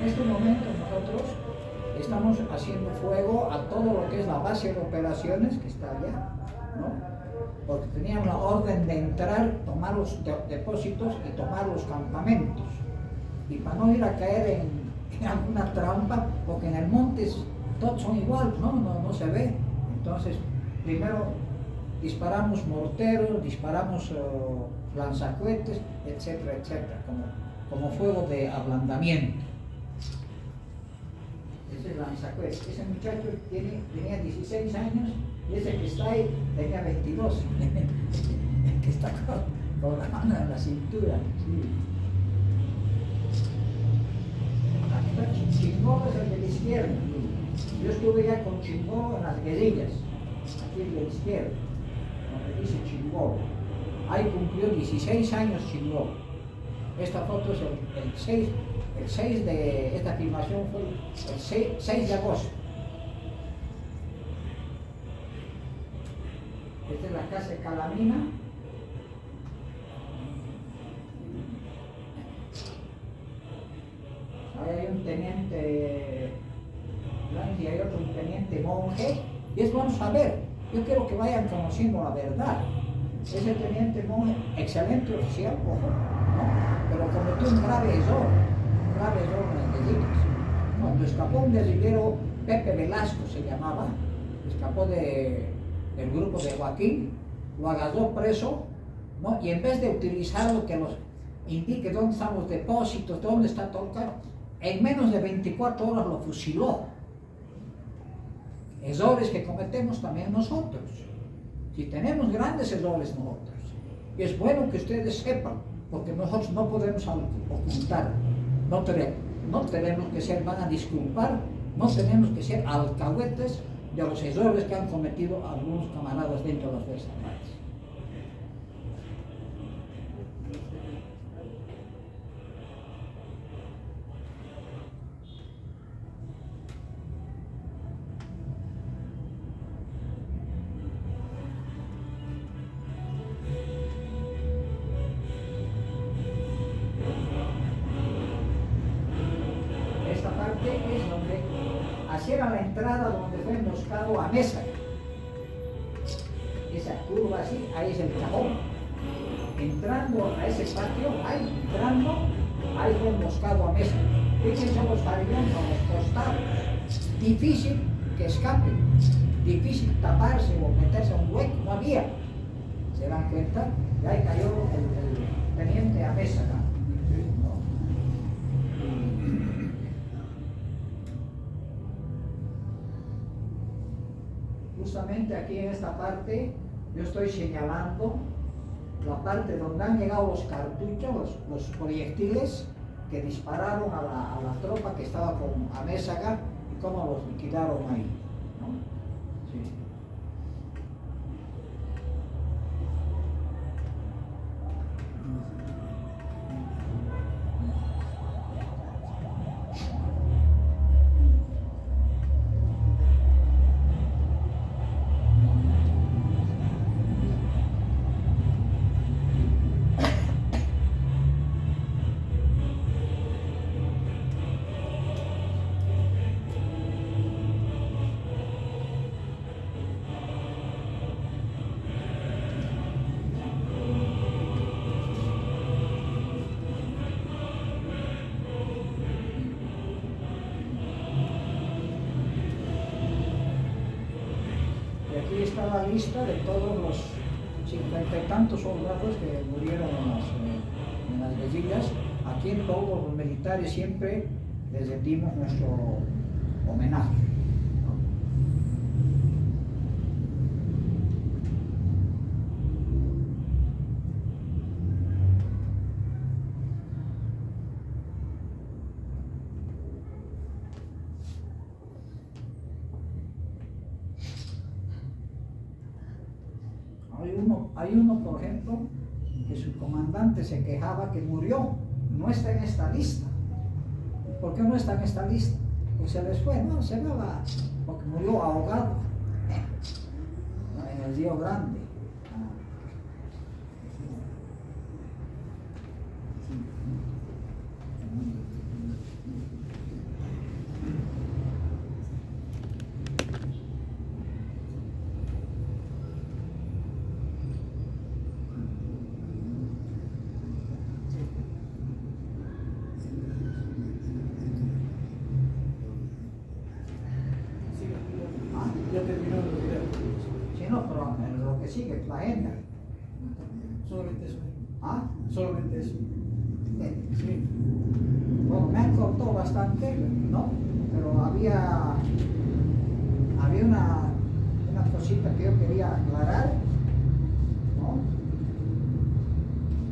S3: En este momento nosotros estamos haciendo fuego a todo lo que es la base de operaciones que está allá, ¿no? Porque teníamos la orden de entrar, tomar los depósitos y tomar los campamentos. Y para no ir a caer en alguna trampa, porque en el monte todos son iguales, no se ve. Entonces, primero disparamos morteros, disparamos lanzacohetes, etcétera, etcétera, como fuego de ablandamiento. Ese lanzacohetes, ese muchacho tenía 16 años y ese que está ahí tenía 22. Que está con la mano en la cintura. Sí. Chimbolo es el de la izquierda. Yo estuve ya con Chimbolo en las guerrillas, aquí en la izquierda, donde dice Chimbolo. Ahí cumplió 16 años Chimbolo. Esta foto es el 6 de esta filmación fue el 6 de agosto. Esta es la casa de Calamina. monje, y es bueno saber. Yo quiero que vayan conociendo la verdad. Ese teniente monje, excelente oficial, ojo, ¿no? Pero cometió un grave error en las guerrillas. Cuando escapó un guerrillero, Pepe Velasco se llamaba, escapó del grupo de Joaquín, lo agarró preso, ¿no? Y en vez de utilizar lo que los indique dónde están los depósitos, dónde está todo el carro, en menos de 24 horas lo fusiló. Errores que cometemos también nosotros. Si tenemos grandes errores nosotros, y es bueno que ustedes sepan, porque nosotros no podemos ocultar, no tenemos que ser, van a disculpar, no tenemos que ser alcahuetes de los errores que han cometido algunos camaradas dentro de las Fuerzas Armadas. Es donde hacia la entrada donde fue emboscado a Mesa. Esa curva así, ahí es el cajón. Entrando a ese patio, ahí fue emboscado a Mesa. Fíjense los farellones a los costados. Difícil que escapen, difícil taparse o meterse a un hueco, no había. ¿Se dan cuenta? Y ahí cayó el teniente a Mesa. Justamente aquí en esta parte yo estoy señalando la parte donde han llegado los cartuchos, los proyectiles que dispararon a la tropa que estaba con Amézaga y cómo los liquidaron ahí, ¿no? Sí. Aquí está la lista de todos los 50 y tantos soldados que murieron en las guerrillas. Aquí en todos los militares siempre les rendimos nuestro homenaje. Hay uno, por ejemplo, que su comandante se quejaba que murió, no está en esta lista. ¿Por qué no está en esta lista? Pues se les fue, no, se va, porque murió ahogado en el Río Grande.
S4: Ya terminó el video.
S3: Sí, no, pero lo que sigue es la agenda.
S4: Solamente eso.
S3: ¿Ah?
S4: Solamente eso. Sí.
S3: Bueno, me han cortado bastante, ¿no? Pero había una cosita que yo quería aclarar, ¿no?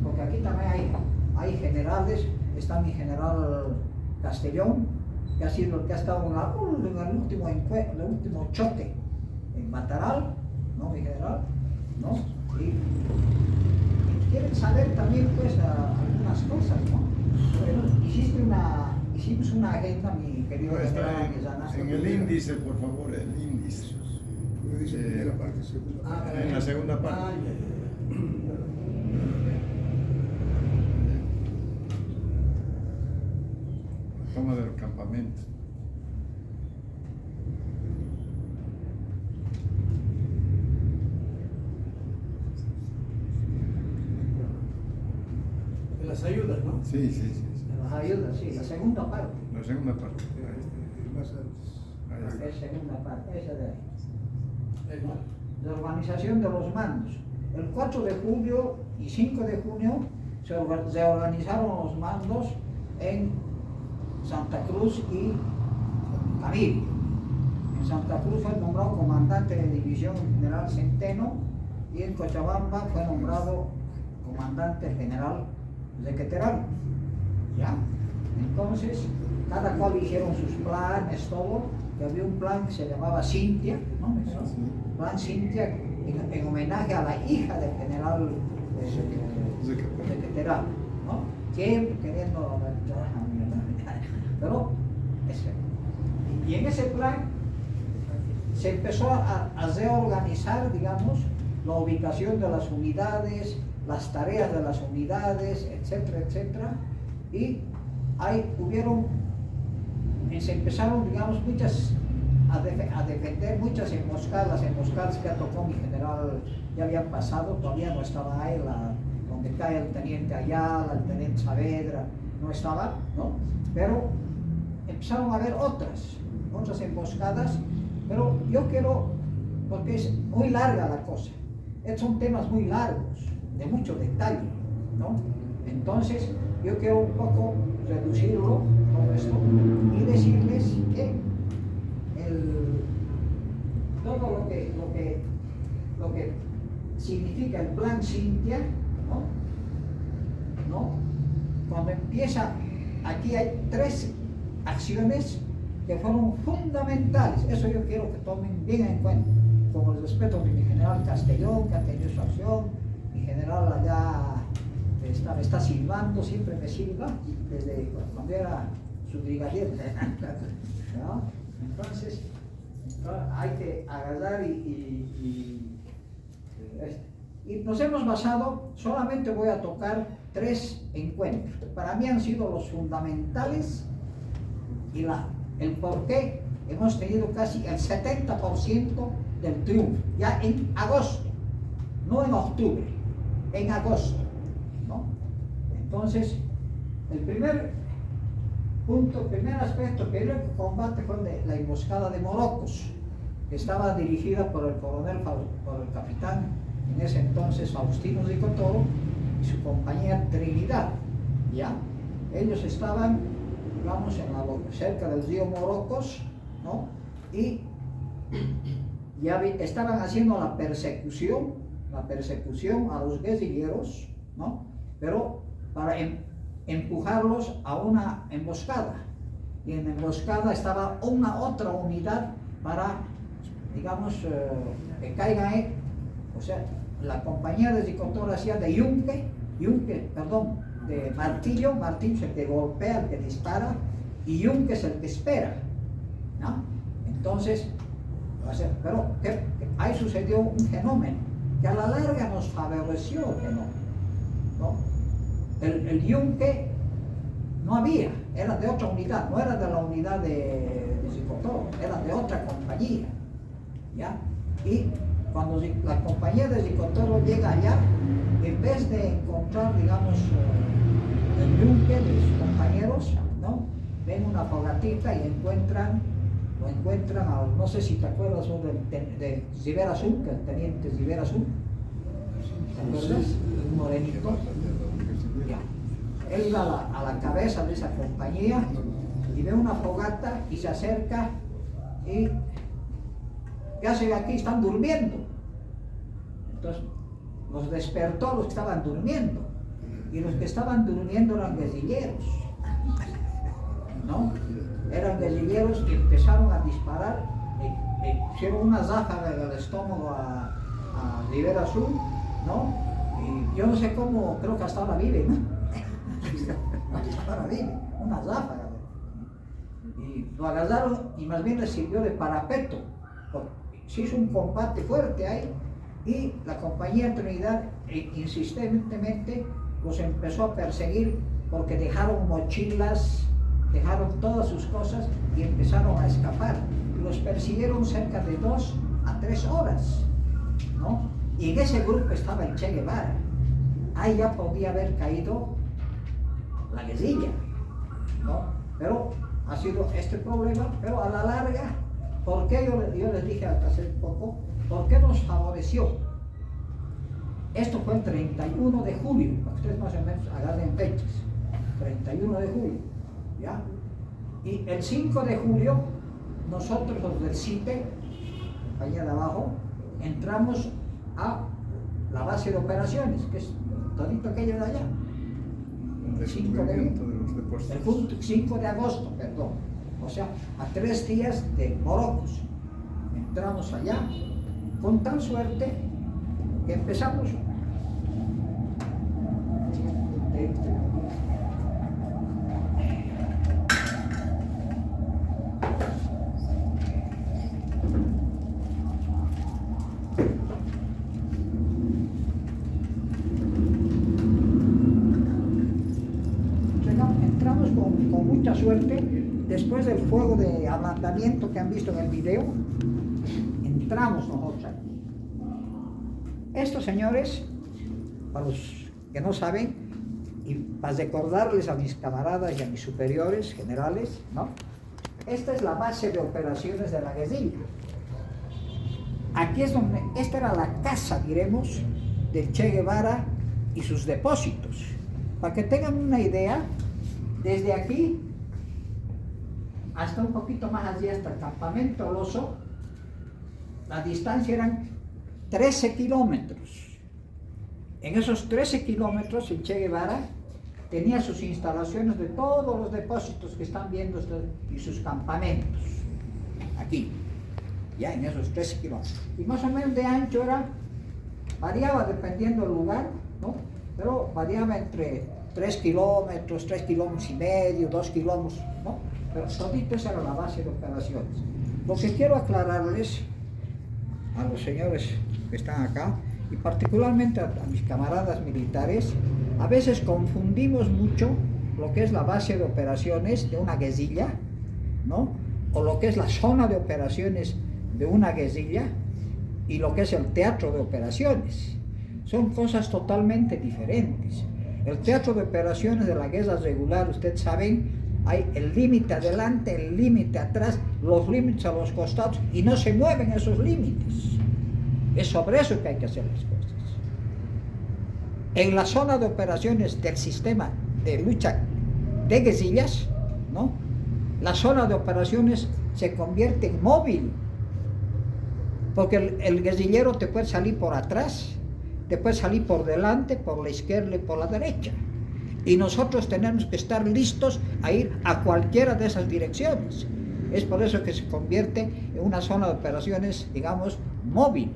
S3: Porque aquí también hay generales, está mi general Castellón, que ha estado en el último choque en Mataral, ¿no, mi general? ¿No? Y quieren saber también, pues, algunas cosas, ¿no? Pero hicimos una agenda, mi querido
S2: No, está
S3: general Guisana.
S2: en el índice, por favor, el índice. En la segunda parte.
S4: Ah, ya.
S2: Toma del campamento.
S4: las ayudas, ¿no?
S2: Sí.
S3: Las ayudas, sí, la segunda parte.
S2: La segunda parte.
S4: Más antes.
S2: Ahí está.
S3: Es segunda parte, esa de ahí.
S4: Ahí.
S3: De organización de los mandos. El 4 de julio y 5 de junio se organizaron los mandos en Santa Cruz y Camiri. En Santa Cruz fue nombrado comandante de división general Centeno y en Cochabamba fue nombrado comandante general Zequeterano. ¿Ya? Entonces, cada cual hicieron sus planes, todo, y había un plan que se llamaba Cintia, ¿no? Plan Cintia en homenaje a la hija del general Zequeterano, ¿no? Siempre queriendo pero y en ese plan se empezó a reorganizar, digamos, la ubicación de las unidades, las tareas de las unidades, etcétera, etcétera, y se empezaron, digamos, a defender muchas emboscadas. Las emboscadas que tocó mi general ya habían pasado, todavía no estaba ahí, donde cae el teniente Ayala, el teniente Saavedra, no estaba, ¿no? Pero empezaron a haber otras emboscadas, pero yo quiero, porque es muy larga la cosa, son temas muy largos, de mucho detalle, ¿no? Entonces, yo quiero un poco reducirlo, todo esto, y decirles que todo lo que significa el plan Cintia, ¿no? Cuando empieza, aquí hay 3 acciones que fueron fundamentales. Eso yo quiero que tomen bien en cuenta, con el respeto de mi general Castellón, que ha tenido su acción. Mi general allá está silbando, siempre me silba, desde cuando era su brigadier. ¿No? Entonces, hay que agarrar y nos hemos basado, solamente voy a tocar 3 encuentros. Para mí han sido los fundamentales y el por qué hemos tenido casi el 70% del triunfo, ya en agosto, no en octubre, en agosto, ¿no? Entonces, el primer punto, primer aspecto que el combate fue de la emboscada de Morocos, que estaba dirigida por el capitán en ese entonces Faustino Zicotoro y su compañía Trinidad, ¿ya? Ellos estaban, digamos, cerca del río Morocos, ¿no? Y ya estaban haciendo la persecución a los guerrilleros, ¿no? Pero para empujarlos a una emboscada. Y en la emboscada estaba una otra unidad para, digamos, que caigan ahí. O sea, la compañía de Zicotoro hacía de de martillo es el que golpea, el que dispara, y yunque es el que espera, ¿no? Entonces, pero ahí sucedió un fenómeno que a la larga nos favoreció el fenómeno, ¿no? El yunque no había, era de otra unidad, no era de la unidad de Zicotoro, era de otra compañía, ¿ya? Y cuando la compañía de Zicotoro llega allá, en vez de encontrar, digamos, el yunque de sus compañeros, ¿no? Ven una fogatita y lo encuentran no sé si te acuerdas de Rivera Azul, que el teniente Rivera Azul, ¿te acuerdas? Un morenito. Ya. Él iba a la cabeza de esa compañía y ve una fogata y se acerca y ¿qué hacen aquí? Están durmiendo. Entonces los despertó a los que estaban durmiendo, y los que estaban durmiendo eran guerrilleros, ¿no? Eran guerrilleros que empezaron a disparar, hicieron una ráfaga en el estómago a Rivera Azul, ¿no? Y yo no sé cómo, creo que hasta ahora vive, ¿no? Hasta ahora vive, una ráfaga. Y lo agarraron y más bien le sirvió de parapeto. Se hizo un combate fuerte ahí, y la compañía Trinidad insistentemente los empezó a perseguir porque dejaron mochilas, dejaron todas sus cosas y empezaron a escapar. Y los persiguieron cerca de 2 a 3 horas, ¿no? Y en ese grupo estaba el Che Guevara. Ahí ya podía haber caído la guerrilla, ¿no? Pero ha sido este problema, pero a la larga, ¿por qué yo les dije hace poco? ¿Por qué nos favoreció? Esto fue el 31 de julio, para que ustedes más o menos agarren fechas. 31 de julio, ¿ya? Y el 5 de julio, nosotros los del CITE, allá de abajo, entramos a la base de operaciones, que es todito aquello de allá. El 5
S2: Descubrimiento de los depósitos.
S3: el 5 de agosto, perdón. O sea, a 3 días de Morocos. Entramos allá con tal suerte que empezamos. Entramos con mucha suerte después del fuego de ablandamiento que han visto en el video. Entramos nosotros aquí. Estos señores, para los que no saben, y para recordarles a mis camaradas y a mis superiores generales, ¿no? Esta es la base de operaciones de la guerrilla. Aquí es donde, esta era la casa, diremos, del Che Guevara y sus depósitos. Para que tengan una idea, desde aquí hasta un poquito más allá, hasta el campamento El Oso, la distancia eran 13 kilómetros. En esos 13 kilómetros el Che Guevara tenía sus instalaciones de todos los depósitos que están viendo ustedes y sus campamentos. Aquí, ya en esos 13 kilómetros. Y más o menos de ancho variaba dependiendo del lugar, ¿no? Pero variaba entre 3 kilómetros, 3 kilómetros y medio, 2 kilómetros, ¿no? Pero todito esa era la base de operaciones. Lo que quiero aclararles a los señores que están acá, y particularmente a mis camaradas militares, a veces confundimos mucho lo que es la base de operaciones de una guerrilla, ¿no? O lo que es la zona de operaciones de una guerrilla y lo que es el teatro de operaciones. Son cosas totalmente diferentes. El teatro de operaciones de la guerra regular, ustedes saben, hay el límite adelante, el límite atrás, los límites a los costados, y no se mueven esos límites. Es sobre eso que hay que hacer las cosas. En la zona de operaciones del sistema de lucha de guerrillas, ¿no? La zona de operaciones se convierte en móvil, porque el guerrillero te puede salir por atrás, te puede salir por delante, por la izquierda y por la derecha. Y nosotros tenemos que estar listos a ir a cualquiera de esas direcciones. Es por eso que se convierte en una zona de operaciones, digamos, móvil.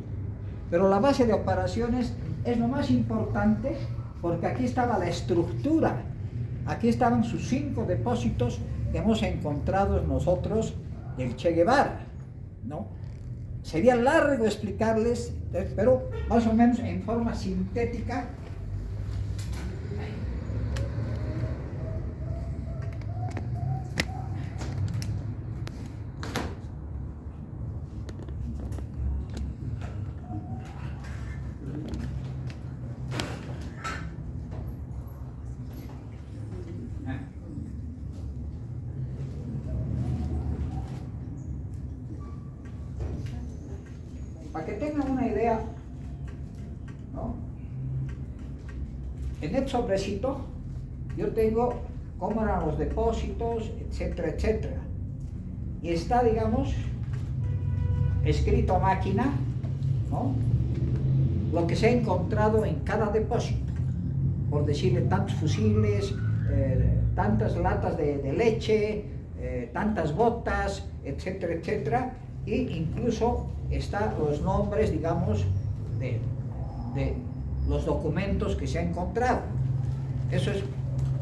S3: Pero la base de operaciones es lo más importante, porque aquí estaba la estructura. Aquí estaban sus 5 depósitos que hemos encontrado nosotros del Che Guevara, ¿no? Sería largo explicarles, pero más o menos en forma sintética. Para que tengan una idea, ¿no? En el sobrecito yo tengo cómo eran los depósitos, etcétera, etcétera. Y está, digamos, escrito a máquina, ¿no? Lo que se ha encontrado en cada depósito. Por decirle, tantos fusiles, tantas latas de leche, tantas botas, etcétera, etcétera. E incluso están los nombres, digamos, de los documentos que se han encontrado. Eso es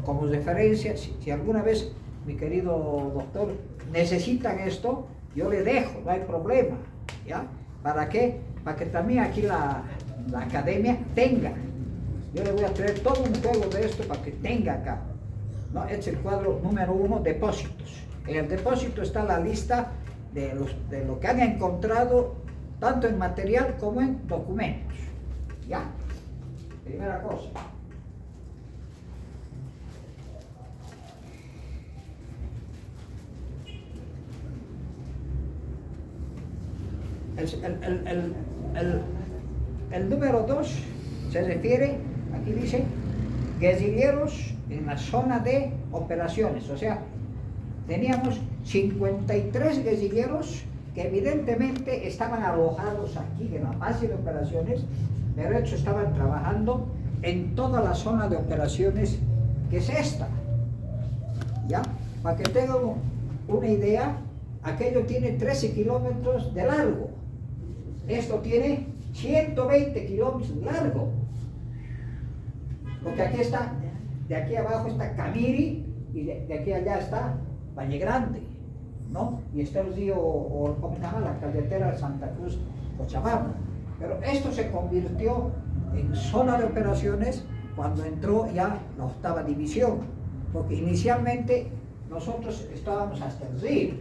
S3: como referencia. Si alguna vez, mi querido doctor, necesitan esto, yo le dejo, no hay problema, ¿ya? ¿Para qué? Para que también aquí la academia tenga. Yo le voy a traer todo un juego de esto para que tenga acá, ¿no? Este es el cuadro número 1, depósitos. En el depósito está la lista de lo que han encontrado, tanto en material como en documentos. ¿Ya? Primera cosa. el número 2 se refiere, aquí dice, guerrilleros en la zona de operaciones. O sea, teníamos 53 guerrilleros que evidentemente estaban alojados aquí en la base de operaciones, pero ellos estaban trabajando en toda la zona de operaciones que es esta. ¿Ya? Para que tengan una idea, aquello tiene 13 kilómetros de largo. Esto tiene 120 kilómetros de largo. Porque aquí está, de aquí abajo está Camiri y de aquí allá está Valle Grande, ¿no? Y está el río, o ¿cómo se llama? La carretera de Santa Cruz, Cochabamba. Pero esto se convirtió en zona de operaciones cuando entró ya la 8ª división, porque inicialmente nosotros estábamos hasta el río,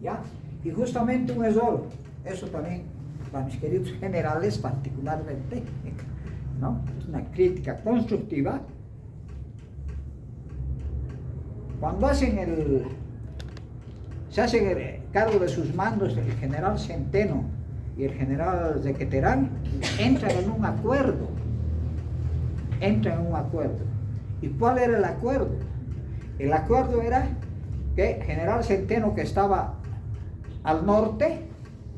S3: ¿ya? Y justamente un error, eso también para mis queridos generales particularmente, ¿no? Es una crítica constructiva. Cuando se hacen cargo de sus mandos el general Centeno y el general Requeterán, entran en un acuerdo. ¿Y cuál era el acuerdo? El acuerdo era que general Centeno, que estaba al norte,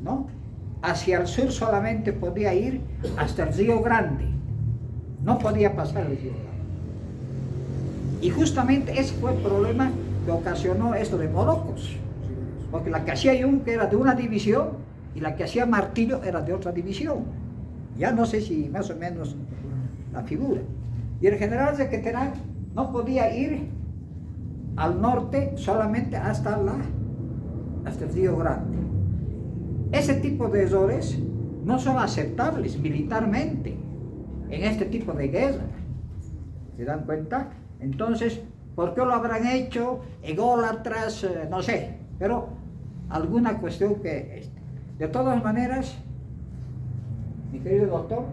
S3: ¿no? Hacia el sur solamente podía ir hasta el Río Grande, no podía pasar el Río Grande. Y justamente ese fue el problema que ocasionó esto de Morocos, porque la que hacía Yunque era de una división y la que hacía Martillo era de otra división. Ya no sé si más o menos la figura. Y el general Requeterán no podía ir al norte solamente hasta el Río Grande. Ese tipo de errores no son aceptables militarmente en este tipo de guerra. ¿Se dan cuenta? Entonces, ¿por qué lo habrán hecho? Ególatras, no sé, pero alguna cuestión que... De todas maneras, mi querido doctor,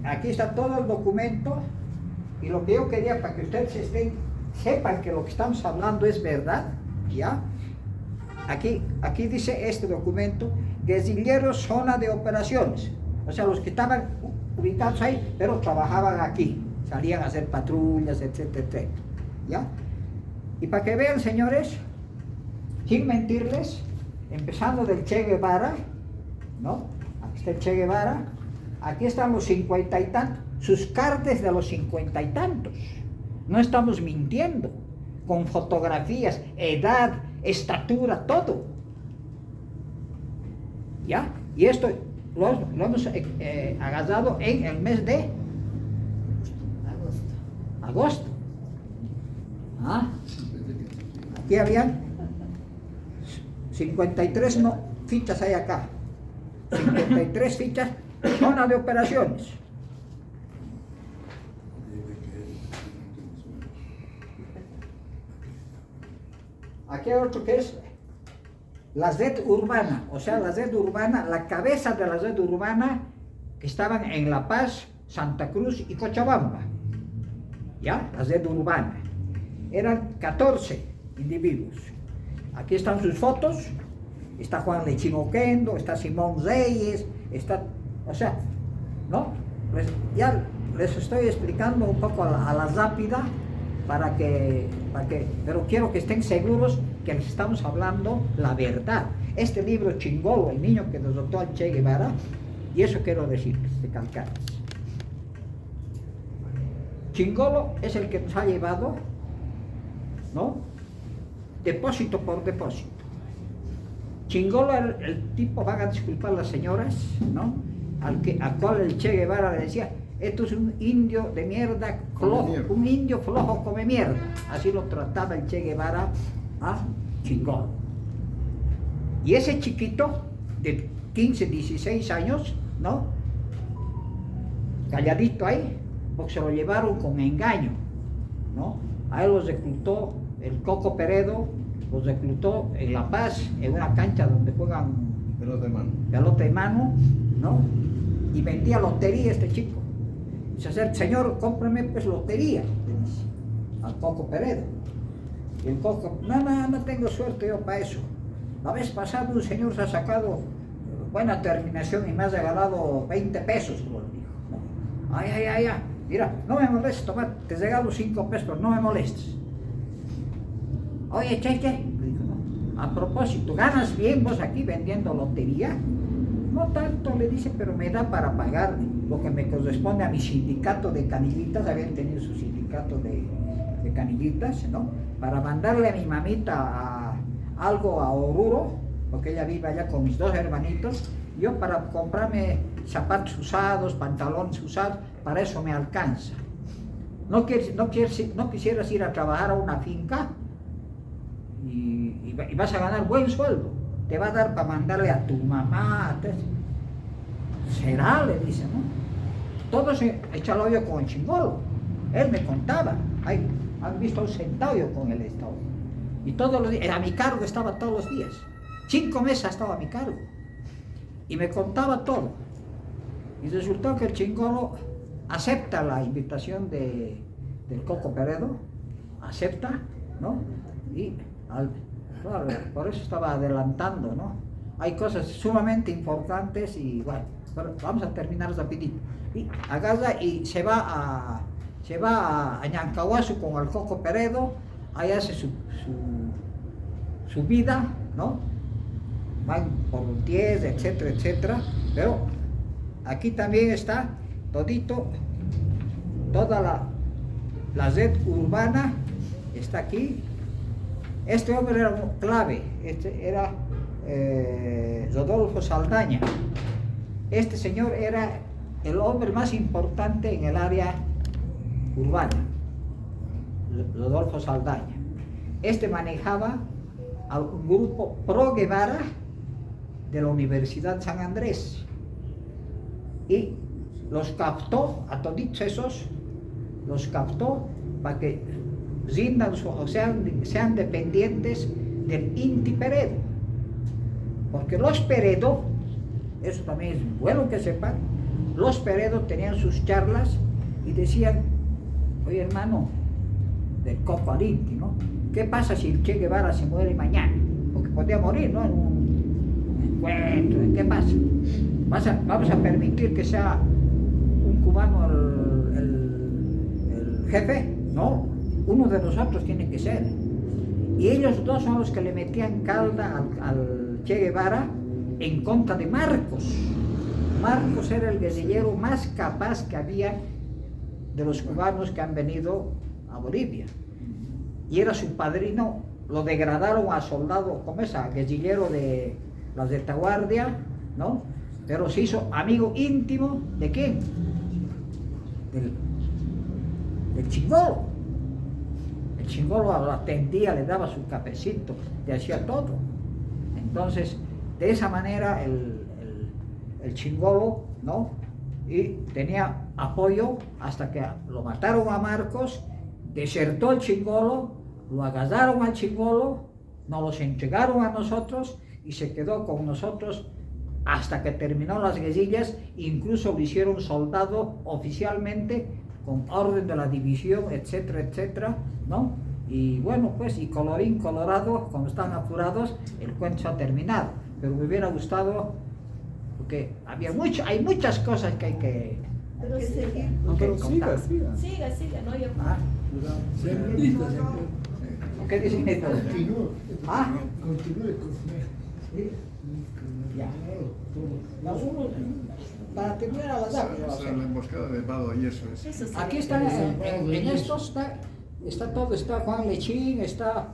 S3: aquí está todo el documento, y lo que yo quería para que ustedes sepan que lo que estamos hablando es verdad, ¿ya? Aquí dice este documento, guerrilleros zona de operaciones, o sea, los que estaban ubicados ahí, pero trabajaban aquí, salían a hacer patrullas, etcétera, etcétera, ¿ya? Y para que vean, señores, sin mentirles, empezando del Che Guevara, ¿no? Aquí está el Che Guevara, aquí están los 50 y tantos, sus cartes de los 50 y tantos, no estamos mintiendo, con fotografías, edad, estatura, todo, ¿ya? Y esto lo hemos agarrado en el mes de agosto. ¿Ah? Aquí habían 53 fichas hay acá, 53 fichas, zona de operaciones. Aquí hay otro que es la red urbana, o sea, la red urbana, la cabeza de la red urbana que estaban en La Paz, Santa Cruz y Cochabamba, ¿ya? La red urbana. Eran 14 individuos. Aquí están sus fotos, está Juan Lechín Oquendo, está Simón Reyes, está, o sea, ¿no? Ya les estoy explicando un poco a la rápida pero quiero que estén seguros que les estamos hablando la verdad. Este libro Chingolo, el niño que derrotó al Che Guevara, y eso quiero decir, recalcar. Chingolo es el que nos ha llevado, ¿no? Depósito por depósito. Chingolo era el tipo, van a disculpar las señoras, ¿no? Al cual el Che Guevara le decía, esto es un indio de mierda flojo, un indio flojo come mierda. Así lo trataba el Che Guevara a Chingolo. Y ese chiquito de 15, 16 años, ¿no? Calladito ahí, porque se lo llevaron con engaño, ¿no? A él los reclutó el Coco Peredo, los reclutó en La Paz, en una cancha donde juegan pelota de mano, ¿no? Y vendía lotería este chico. Dice, señor, cómprame pues lotería, le dice al Coco Peredo. Y el Coco, no tengo suerte yo para eso. La vez pasada un señor se ha sacado buena terminación y me has regalado 20 pesos, lo dijo, ¿no? Ay, mira, no me molestes, toma, te regalo 5 pesos, pero no me molestes. Oye, Cheche, le dijo, ¿no? A propósito, ¿ganas bien vos aquí vendiendo lotería? No tanto, le dice, pero me da para pagar lo que me corresponde a mi sindicato de canillitas, habían tenido su sindicato de canillitas, ¿no? Para mandarle a mi mamita algo a Oruro, porque ella vive allá con mis 2 hermanitos, yo para comprarme zapatos usados, pantalones usados, para eso me alcanza. ¿No quisieras ir a trabajar a una finca? Y vas a ganar buen sueldo, te va a dar para mandarle a tu mamá. Será, le dice, ¿no? Todo se echa el hoyo con el chingolo. Él me contaba, han visto sentado yo con el Estado. Y todos los días, a mi cargo estaba todos los días. 5 meses estaba a mi cargo. Y me contaba todo. Y resultó que el chingolo acepta la invitación del Coco Peredo, acepta, ¿no? Y claro, por eso estaba adelantando, ¿no? Hay cosas sumamente importantes y bueno, pero vamos a terminar rapidito. Y agarra y se va a Ñancahuasu con el Coco Peredo, ahí hace su vida, ¿no? Van por 10, etcétera, etcétera, pero aquí también está toda la red urbana está aquí. Este hombre era clave, este era Rodolfo Saldaña. Este señor era el hombre más importante en el área urbana, Rodolfo Saldaña. Este manejaba a un grupo pro Guevara de la Universidad San Andrés y los captó, a toditos esos, los captó para que rindan sean dependientes del Inti Peredo, porque los Peredo, eso también es bueno que sepan, los Peredo tenían sus charlas y decían, oye hermano, del Coco al Inti, ¿no? ¿Qué pasa si el Che Guevara se muere mañana? Porque podría morir, ¿no? En un encuentro, ¿qué pasa? Vamos a permitir que sea un cubano el jefe, ¿no? Uno de nosotros tiene que ser. Y ellos dos son los que le metían calda al Che Guevara en contra de Marcos. Marcos era el guerrillero más capaz que había de los cubanos que han venido a Bolivia. Y era su padrino, lo degradaron a soldado, como es, a guerrillero de la retaguardia, ¿no? Pero se hizo amigo íntimo ¿de quién? Del chingolo. El chingolo lo atendía, le daba su cafecito, le hacía todo. Entonces, de esa manera el chingolo, ¿no? Y tenía apoyo hasta que lo mataron a Marcos, desertó el chingolo, lo agarraron al chingolo, nos los entregaron a nosotros y se quedó con nosotros hasta que terminó las guerrillas, incluso lo hicieron soldado oficialmente con orden de la división, etcétera, etcétera, ¿no? Y bueno, pues, y colorín colorado, como están apurados, el cuento se ha terminado. Pero me hubiera gustado, porque hay muchas cosas que hay que...
S5: Pero sigue.
S4: No, pero siga.
S5: Siga, no, yo...
S3: ¿Qué dicen esto?
S1: Continúe.
S3: Ah.
S1: Continúe con
S3: Sí. Ya. Para terminar a la
S2: Esa es la emboscada de Vado y eso es.
S5: Eso sí.
S3: Aquí está, en estos está todo, está Juan Lechín, está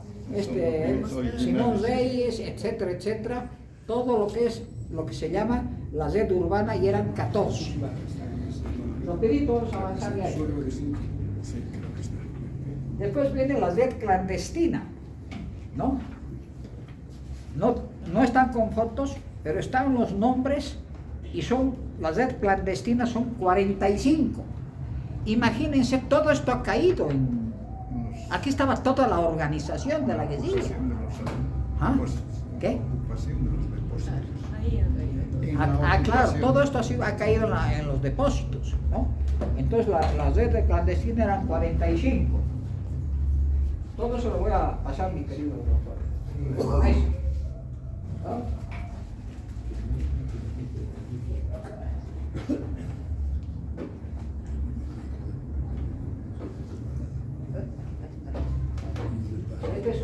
S3: Simón Reyes, etcétera, etcétera, todo lo que se llama la red urbana, y eran 14. Rapidito vamos a avanzar de ahí.
S2: Sí, creo que está.
S3: Después viene la red clandestina, ¿no? No están con fotos, pero están los nombres, y la red clandestina son 45. Imagínense, todo esto ha caído aquí estaba toda la organización de la guerrilla. ¿Ah? ¿Qué?
S2: Ocupación de los depósitos.
S5: Ahí.
S3: Claro, todo esto ha caído en los depósitos, ¿no? Entonces la red clandestina eran 45. Todo eso lo voy a pasar, mi querido doctor. ¿No? Este es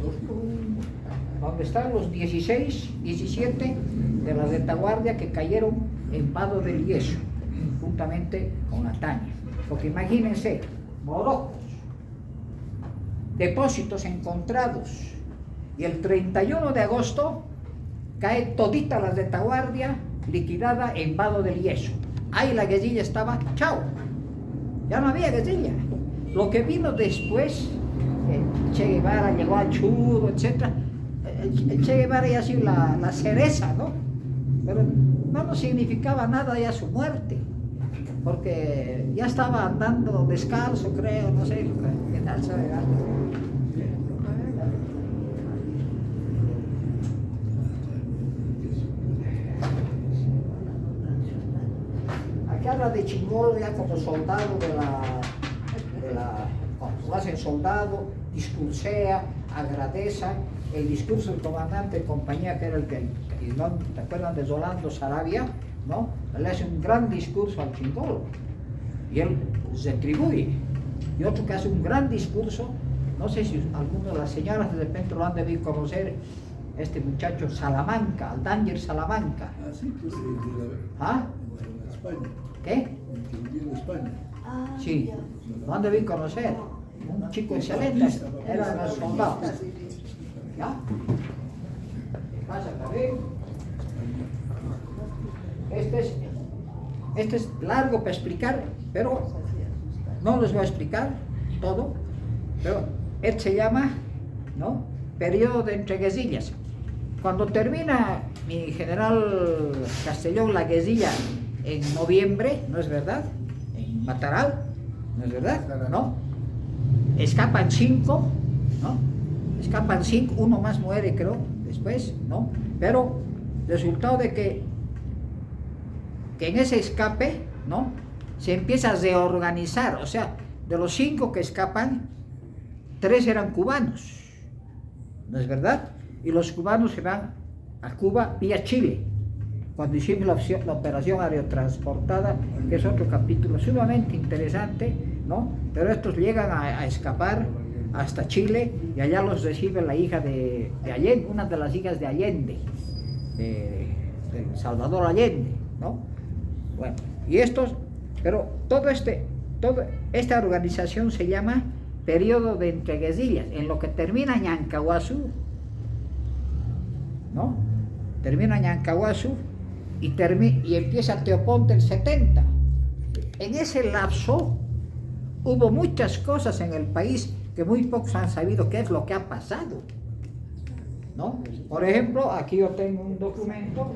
S3: donde están los 17 de la retaguardia que cayeron en Vado del Yeso, juntamente con Nataña. Porque imagínense, morocos, depósitos encontrados, y el 31 de agosto cae todita la retaguardia liquidada en Vado del Yeso. Ahí la guerrilla estaba, chao, ya no había guerrilla. Lo que vino después, Che Guevara llegó al Chudo, etc. El Che Guevara ya ha sido la cereza, ¿no? Pero no significaba nada ya su muerte, porque ya estaba andando descalzo, creo, no sé qué tal se ve. Aquí habla de Chingolo ya como soldado cuando lo hacen soldado, discursea, agradece. El discurso del comandante de compañía, que era el que, ¿no? ¿Te acuerdan de Rolando Sarabia? ¿No? Él hace un gran discurso al Chingolo y él retribuye. Y otro que hace un gran discurso, no sé si alguno de las señoras de repente lo han debido conocer, este muchacho Salamanca, Aldanger Salamanca.
S4: Ah, sí, pues de
S3: ¿Ah?
S4: España.
S3: ¿Qué?
S4: Que vivió en España.
S5: Ah,
S3: Sí,
S5: ya.
S3: lo han debido conocer. Un chico excelente, era de los soldados. ¿Ya? ¿Qué pasa, David? Este es largo para explicar, pero no les voy a explicar todo, pero este se llama, ¿no?, periodo de entreguerrillas. Cuando termina mi general Castellón la guerrilla en noviembre, ¿no es verdad?, en Mataral, ¿no es verdad?, ¿no?, escapan 5, ¿no?, escapan 5, uno más muere, creo, después, ¿no?, pero resultado de que en ese escape, ¿no?, se empieza a reorganizar. O sea, de los 5 que escapan, 3 eran cubanos, ¿no es verdad? Y los cubanos se van a Cuba vía Chile, cuando hicimos la operación aerotransportada, que es otro capítulo sumamente interesante, ¿no? Pero estos llegan a escapar hasta Chile, y allá los recibe la hija de Allende, una de las hijas de Allende, de Salvador Allende, ¿no? Bueno, y estos, pero toda esta organización se llama periodo de entreguerrillas, en lo que termina Ñancahuazú, ¿no? Termina Ñancahuazú y empieza Teoponte el 70. En ese lapso hubo muchas cosas en el país que muy pocos han sabido qué es lo que ha pasado, ¿no? Por ejemplo, aquí yo tengo un documento,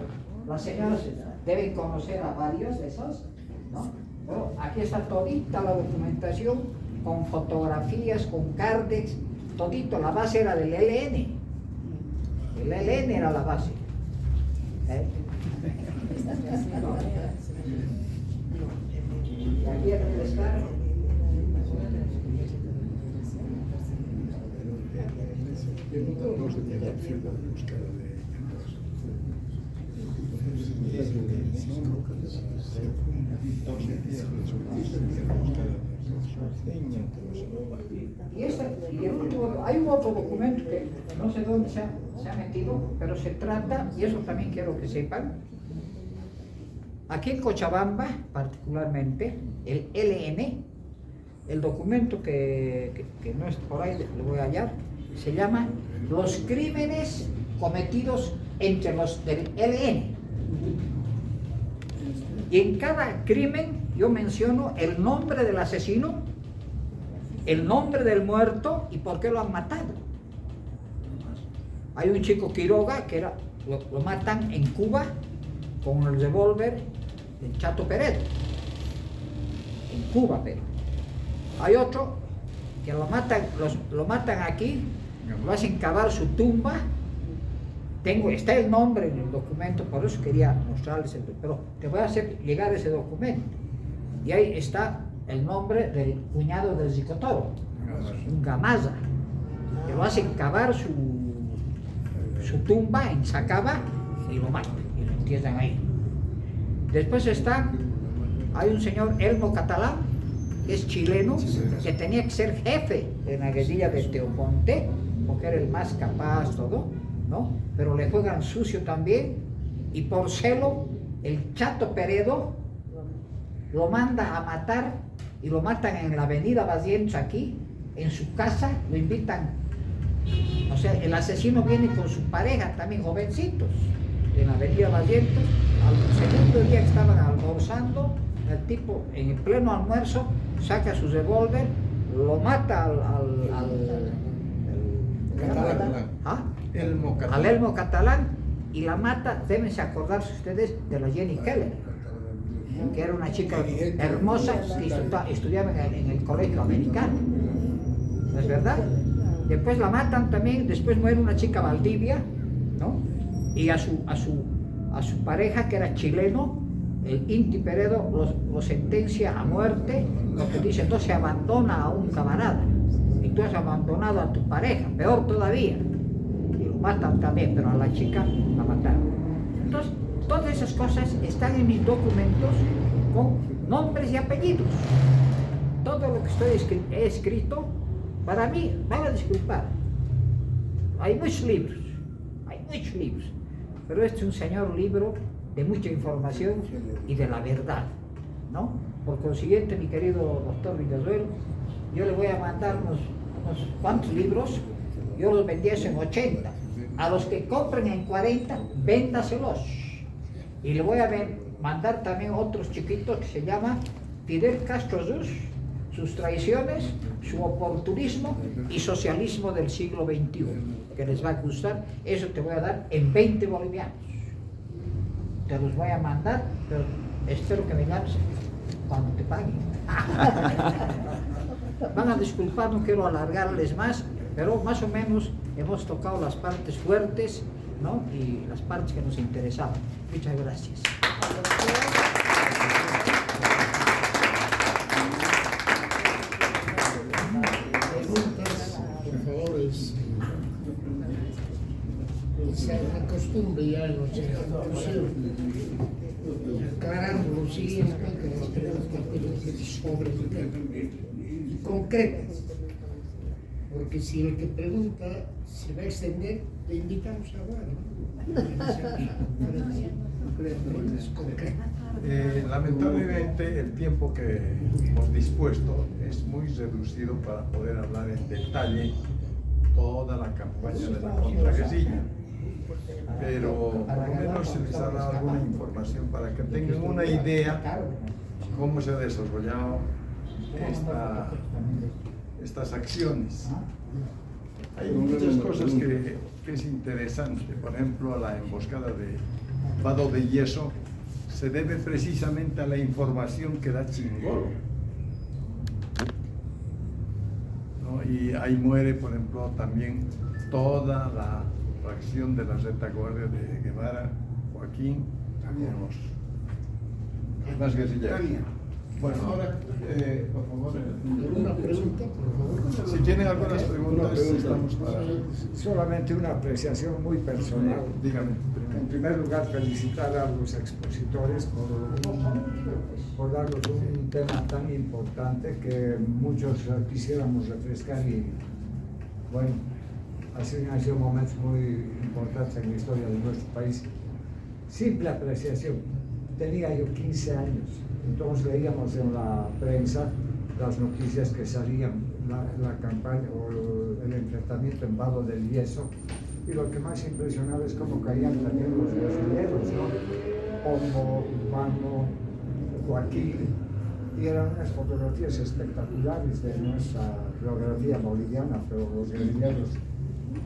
S3: las señoras deben conocer a varios de esos, ¿no? Pero aquí está todita la documentación, con fotografías, con cardex, todito. La base era del ELN. El ELN era la base. Y aquí está. Hay un otro documento que no sé dónde se ha metido, pero se trata, y eso también quiero que sepan, aquí en Cochabamba particularmente, el LN, el documento que no es por ahí, lo voy a hallar, se llama Los crímenes cometidos entre los del LN. Y en cada crimen yo menciono el nombre del asesino, el nombre del muerto y por qué lo han matado. Hay un chico Quiroga que lo matan en Cuba con el revólver del Chato Pérez, en Cuba, pero hay otro que lo matan aquí, lo hacen cavar su tumba. Está el nombre en el documento, por eso quería mostrarles pero te voy a hacer llegar ese documento. Y ahí está el nombre del cuñado del Zicotoro, un Gamaza, que lo hacen cavar su tumba en Sacaba y lo matan y lo entierran ahí. Después está Hay un señor Elmo Catalán, que es chileno, que tenía que ser jefe en la guerrilla de Teoponte, porque era el más capaz, todo, ¿no? Pero le juegan sucio también, y por celo, el Chato Peredo lo manda a matar, y lo matan en la avenida Vasientos aquí, en su casa, lo invitan. O sea, el asesino viene con su pareja, también jovencitos, en la avenida Vasientos. Al segundo día que estaban almorzando, el tipo, en el pleno almuerzo, saca su revólver, lo mata al Elmo Catalán, y la mata. Deben acordarse ustedes de la Jenny Keller, que era una chica hermosa que estudiaba en el colegio americano. ¿No es verdad? Después la matan también. Después muere una chica Valdivia, ¿no? Y a su pareja, que era chileno, el Inti Peredo, lo sentencia a muerte, lo que dice: entonces se abandona a un camarada, y tú has abandonado a tu pareja, peor todavía. Y lo matan también, pero a la chica la mataron. Entonces, todas esas cosas están en mis documentos con nombres y apellidos. Todo lo que he escrito, para mí, van a disculpar. Hay muchos libros, pero este es un señor libro de mucha información y de la verdad, ¿no? Por consiguiente, mi querido doctor Villasuelo, yo le voy a mandar unos cuantos libros. Yo los vendí en 80. A los que compren en 40, véndaselos. Y le voy a mandar también otros chiquitos que se llama Fidel Castro Ruz, sus traiciones, su oportunismo y socialismo del siglo XXI, que les va a gustar. Eso te voy a dar en 20 bolivianos. Te los voy a mandar, pero espero que me ganes cuando te paguen. Van a disculpar, no quiero alargarles más, pero más o menos hemos tocado las partes fuertes, ¿no? Y las partes que nos interesaban. Muchas gracias.
S1: Preguntas, por favor. Es una costumbre ya en los museos, aclarando lo siguiente, que las preguntas sobre el tema, concretas, porque si el que pregunta se va a extender, le invitamos a hablar, ¿no?
S2: Lamentablemente, el tiempo que hemos dispuesto es muy reducido para poder hablar en detalle toda la campaña de la contraguerrilla, pero por lo menos se les ha dado alguna información para que tengan una idea cómo se ha desarrollado estas acciones. Hay muchas cosas que es interesante. Por ejemplo, la emboscada de Vado de Yeso se debe precisamente a la información que da Chingolo, ¿no? Y ahí muere, por ejemplo, también toda la fracción de la retaguardia de Guevara, Joaquín, los más guerrilleros. Bueno, ahora, por favor,
S1: ¿Alguna pregunta, por favor?
S2: si tienen algunas preguntas, estamos para...
S6: Solamente una apreciación muy personal.
S2: Dígame.
S6: En primer lugar, felicitar a los expositores por darnos un tema tan importante que muchos quisiéramos refrescar y, bueno, han sido momentos muy importantes en la historia de nuestro país. Simple apreciación. Tenía yo 15 años, entonces leíamos en la prensa las noticias que salían, la campaña o el enfrentamiento en Vado del Yeso, y lo que más impresionaba es cómo caían también los guerrilleros, ¿no? Como Mano, Joaquín, y eran unas fotografías espectaculares de nuestra geografía boliviana, pero los guerrilleros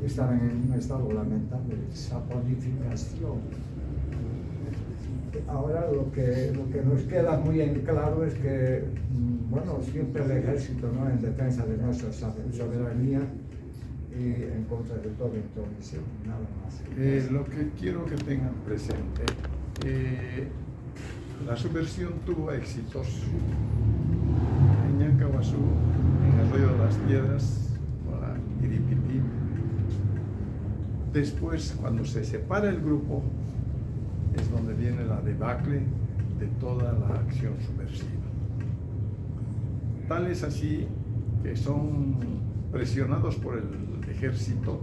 S6: estaban en un estado lamentable de saponificación. Ahora lo que nos queda muy en claro es que, bueno, siempre el ejército, ¿no?, en defensa de nuestra soberanía y en contra de toda intromisión, nada más.
S2: Lo que quiero que tengan presente, la subversión tuvo éxitos en Ñancahuazú, en Arroyo de las Piedras, o Iripipí. Después, cuando se separa el grupo, es donde viene la debacle de toda la acción subversiva. Tal es así que son presionados por el ejército,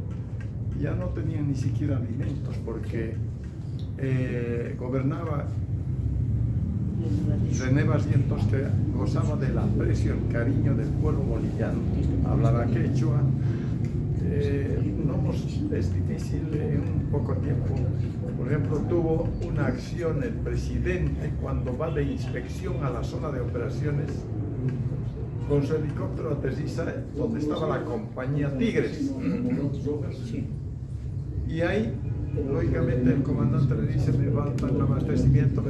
S2: ya no tenían ni siquiera alimentos porque gobernaba René Barrientos, que gozaba del aprecio, el cariño del pueblo boliviano, hablaba quechua. Es difícil en un poco tiempo. Por ejemplo, tuvo una acción el presidente cuando va de inspección a la zona de operaciones, con su helicóptero aterriza donde estaba la compañía Tigres. Y ahí, lógicamente, el comandante le dice: me falta el abastecimiento,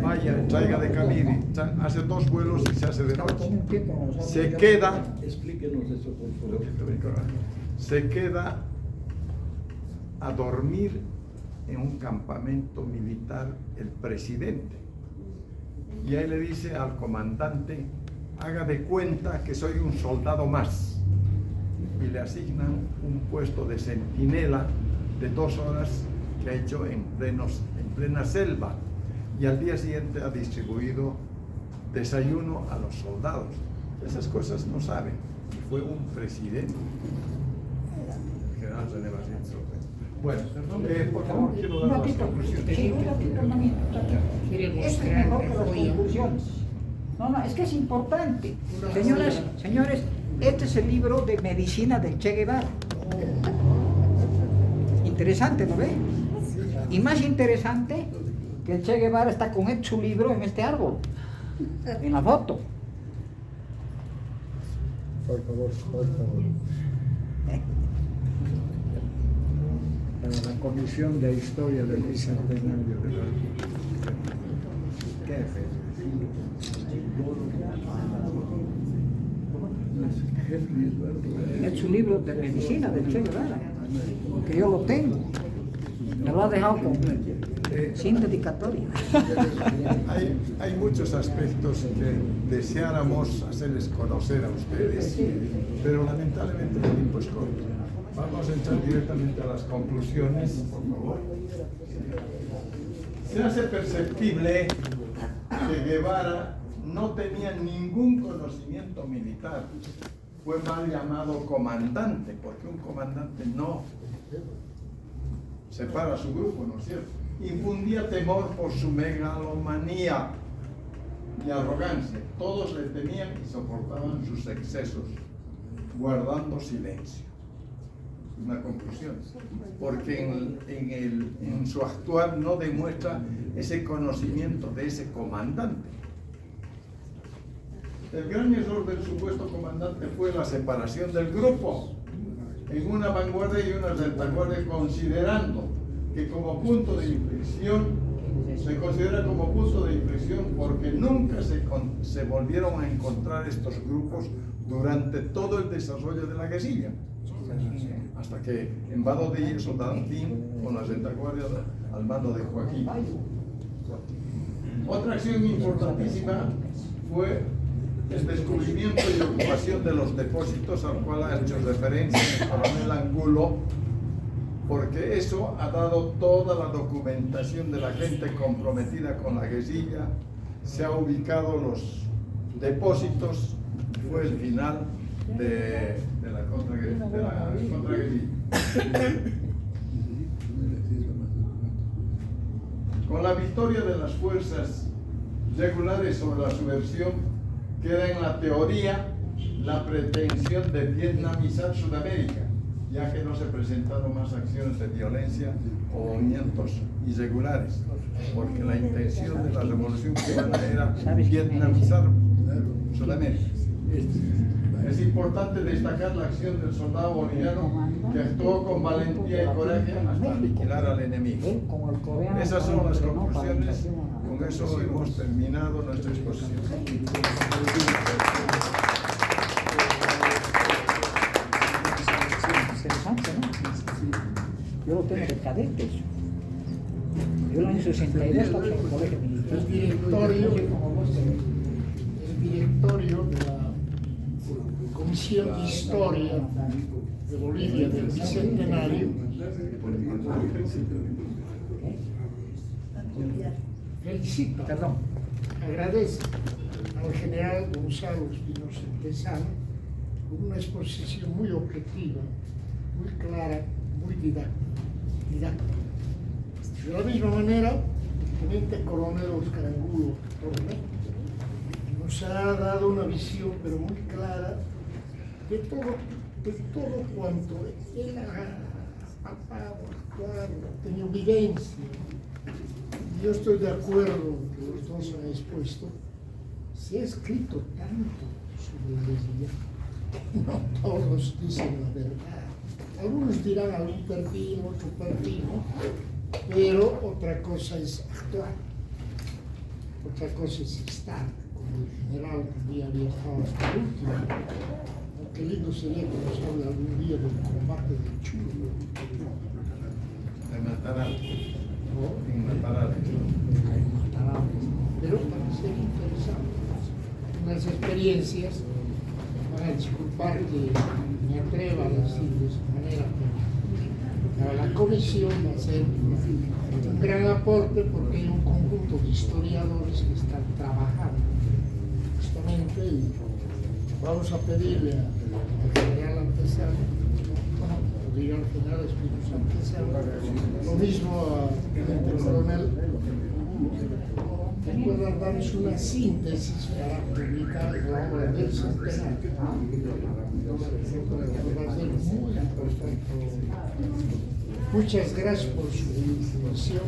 S2: vaya, traiga de Camiri. Hace 2 vuelos y se hace de noche. Se queda,
S4: Explíquenos eso, por favor.
S2: se queda a dormir en un campamento militar el presidente. Y ahí le dice al comandante: haga de cuenta que soy un soldado más. Y le asignan un puesto de centinela de 2 horas que ha hecho en plena selva. Y al día siguiente ha distribuido desayuno a los soldados. Esas cosas no saben. Y fue un presidente. El general René Barrientos. Bueno, por favor, quiero dar las conclusiones.
S3: Sí, un ratito, hermanito. Esto es mejor que las conclusiones. No, es que es importante. Señores, este es el libro de medicina del Che Guevara. Interesante, ¿no ve? Y más interesante que el Che Guevara está con su libro en este árbol, en la foto.
S6: Por favor. Para la Comisión de Historia del Bicentenario de la ¿qué
S3: Es su libro de medicina del Che Guevara, que yo lo tengo. Me lo ha dejado sin dedicatoria.
S2: Hay muchos aspectos que deseáramos hacerles conocer a ustedes, pero lamentablemente el tiempo es corto. Vamos a entrar directamente a las conclusiones, por favor. Se hace perceptible que Guevara no tenía ningún conocimiento militar. Fue mal llamado comandante, porque un comandante no separa a su grupo, ¿no es cierto? Infundía temor por su megalomanía y arrogancia. Todos le temían y soportaban sus excesos, guardando silencio. Una conclusión, porque en su actuar no demuestra ese conocimiento de ese comandante. El gran error del supuesto comandante fue la separación del grupo en una vanguardia y una retaguardia, considerando que como punto de inflexión, se considera como punto de inflexión porque nunca se volvieron a encontrar estos grupos durante todo el desarrollo de la guerrilla, hasta que en Vado de Yeso dan fin con la retaguardia al mando de Joaquín. Otra acción importantísima fue el descubrimiento y ocupación de los depósitos, al cual ha hecho referencia el coronel Angulo, porque eso ha dado toda la documentación de la gente comprometida con la guerrilla. Se ha ubicado los depósitos, fue el final de la contraguerrilla. Con la victoria de las fuerzas regulares sobre la subversión, queda en la teoría la pretensión de vietnamizar Sudamérica, ya que no se presentaron más acciones de violencia o movimientos irregulares, porque la intención de la revolución cubana era vietnamizar Sudamérica. Es importante destacar la acción del soldado boliviano que actuó con valentía y coraje hasta aniquilar al enemigo. Esas son las conclusiones. Con eso hemos terminado nuestra exposición.
S3: Interesante, ¿no? Yo lo tengo de cadete. Yo en el año 62 estaba en el colegio militar.
S1: El directorio de la Comisión de Historia de Bolivia del Bicentenario felicita, agradece al general Gonzalo Espinosa Antezana con una exposición muy objetiva, muy clara, muy didáctica. De la misma manera, el teniente coronel Oscar Angulo Torres nos ha dado una visión, pero muy clara, de todo cuanto él ha palpado, actuado, ha tenido vivencia. Yo estoy de acuerdo que los dos han expuesto. Se ha escrito tanto sobre la guerrilla, no todos dicen la verdad. Algunos dirán algún perfil, otro perfil, ¿no? Pero otra cosa es actuar, otra cosa es estar, como el general que había estado hasta el último. Qué lindo sería que nos hable algún día del combate de Chulo.
S2: De Mataral.
S1: ¿No?
S2: En Mataral.
S1: Pero para ser interesante, unas experiencias, van a disculpar que me atreva a decir de esa manera, pero para la comisión va a ser un gran aporte porque hay un conjunto de historiadores que están trabajando justamente y vamos a pedirle al general Antezana, bueno, diga al general Espinosa Antezana, lo mismo al teniente coronel, que puedan darnos una síntesis para publicar la obra del centenario. Va a ser muy importante. Muchas gracias por su información.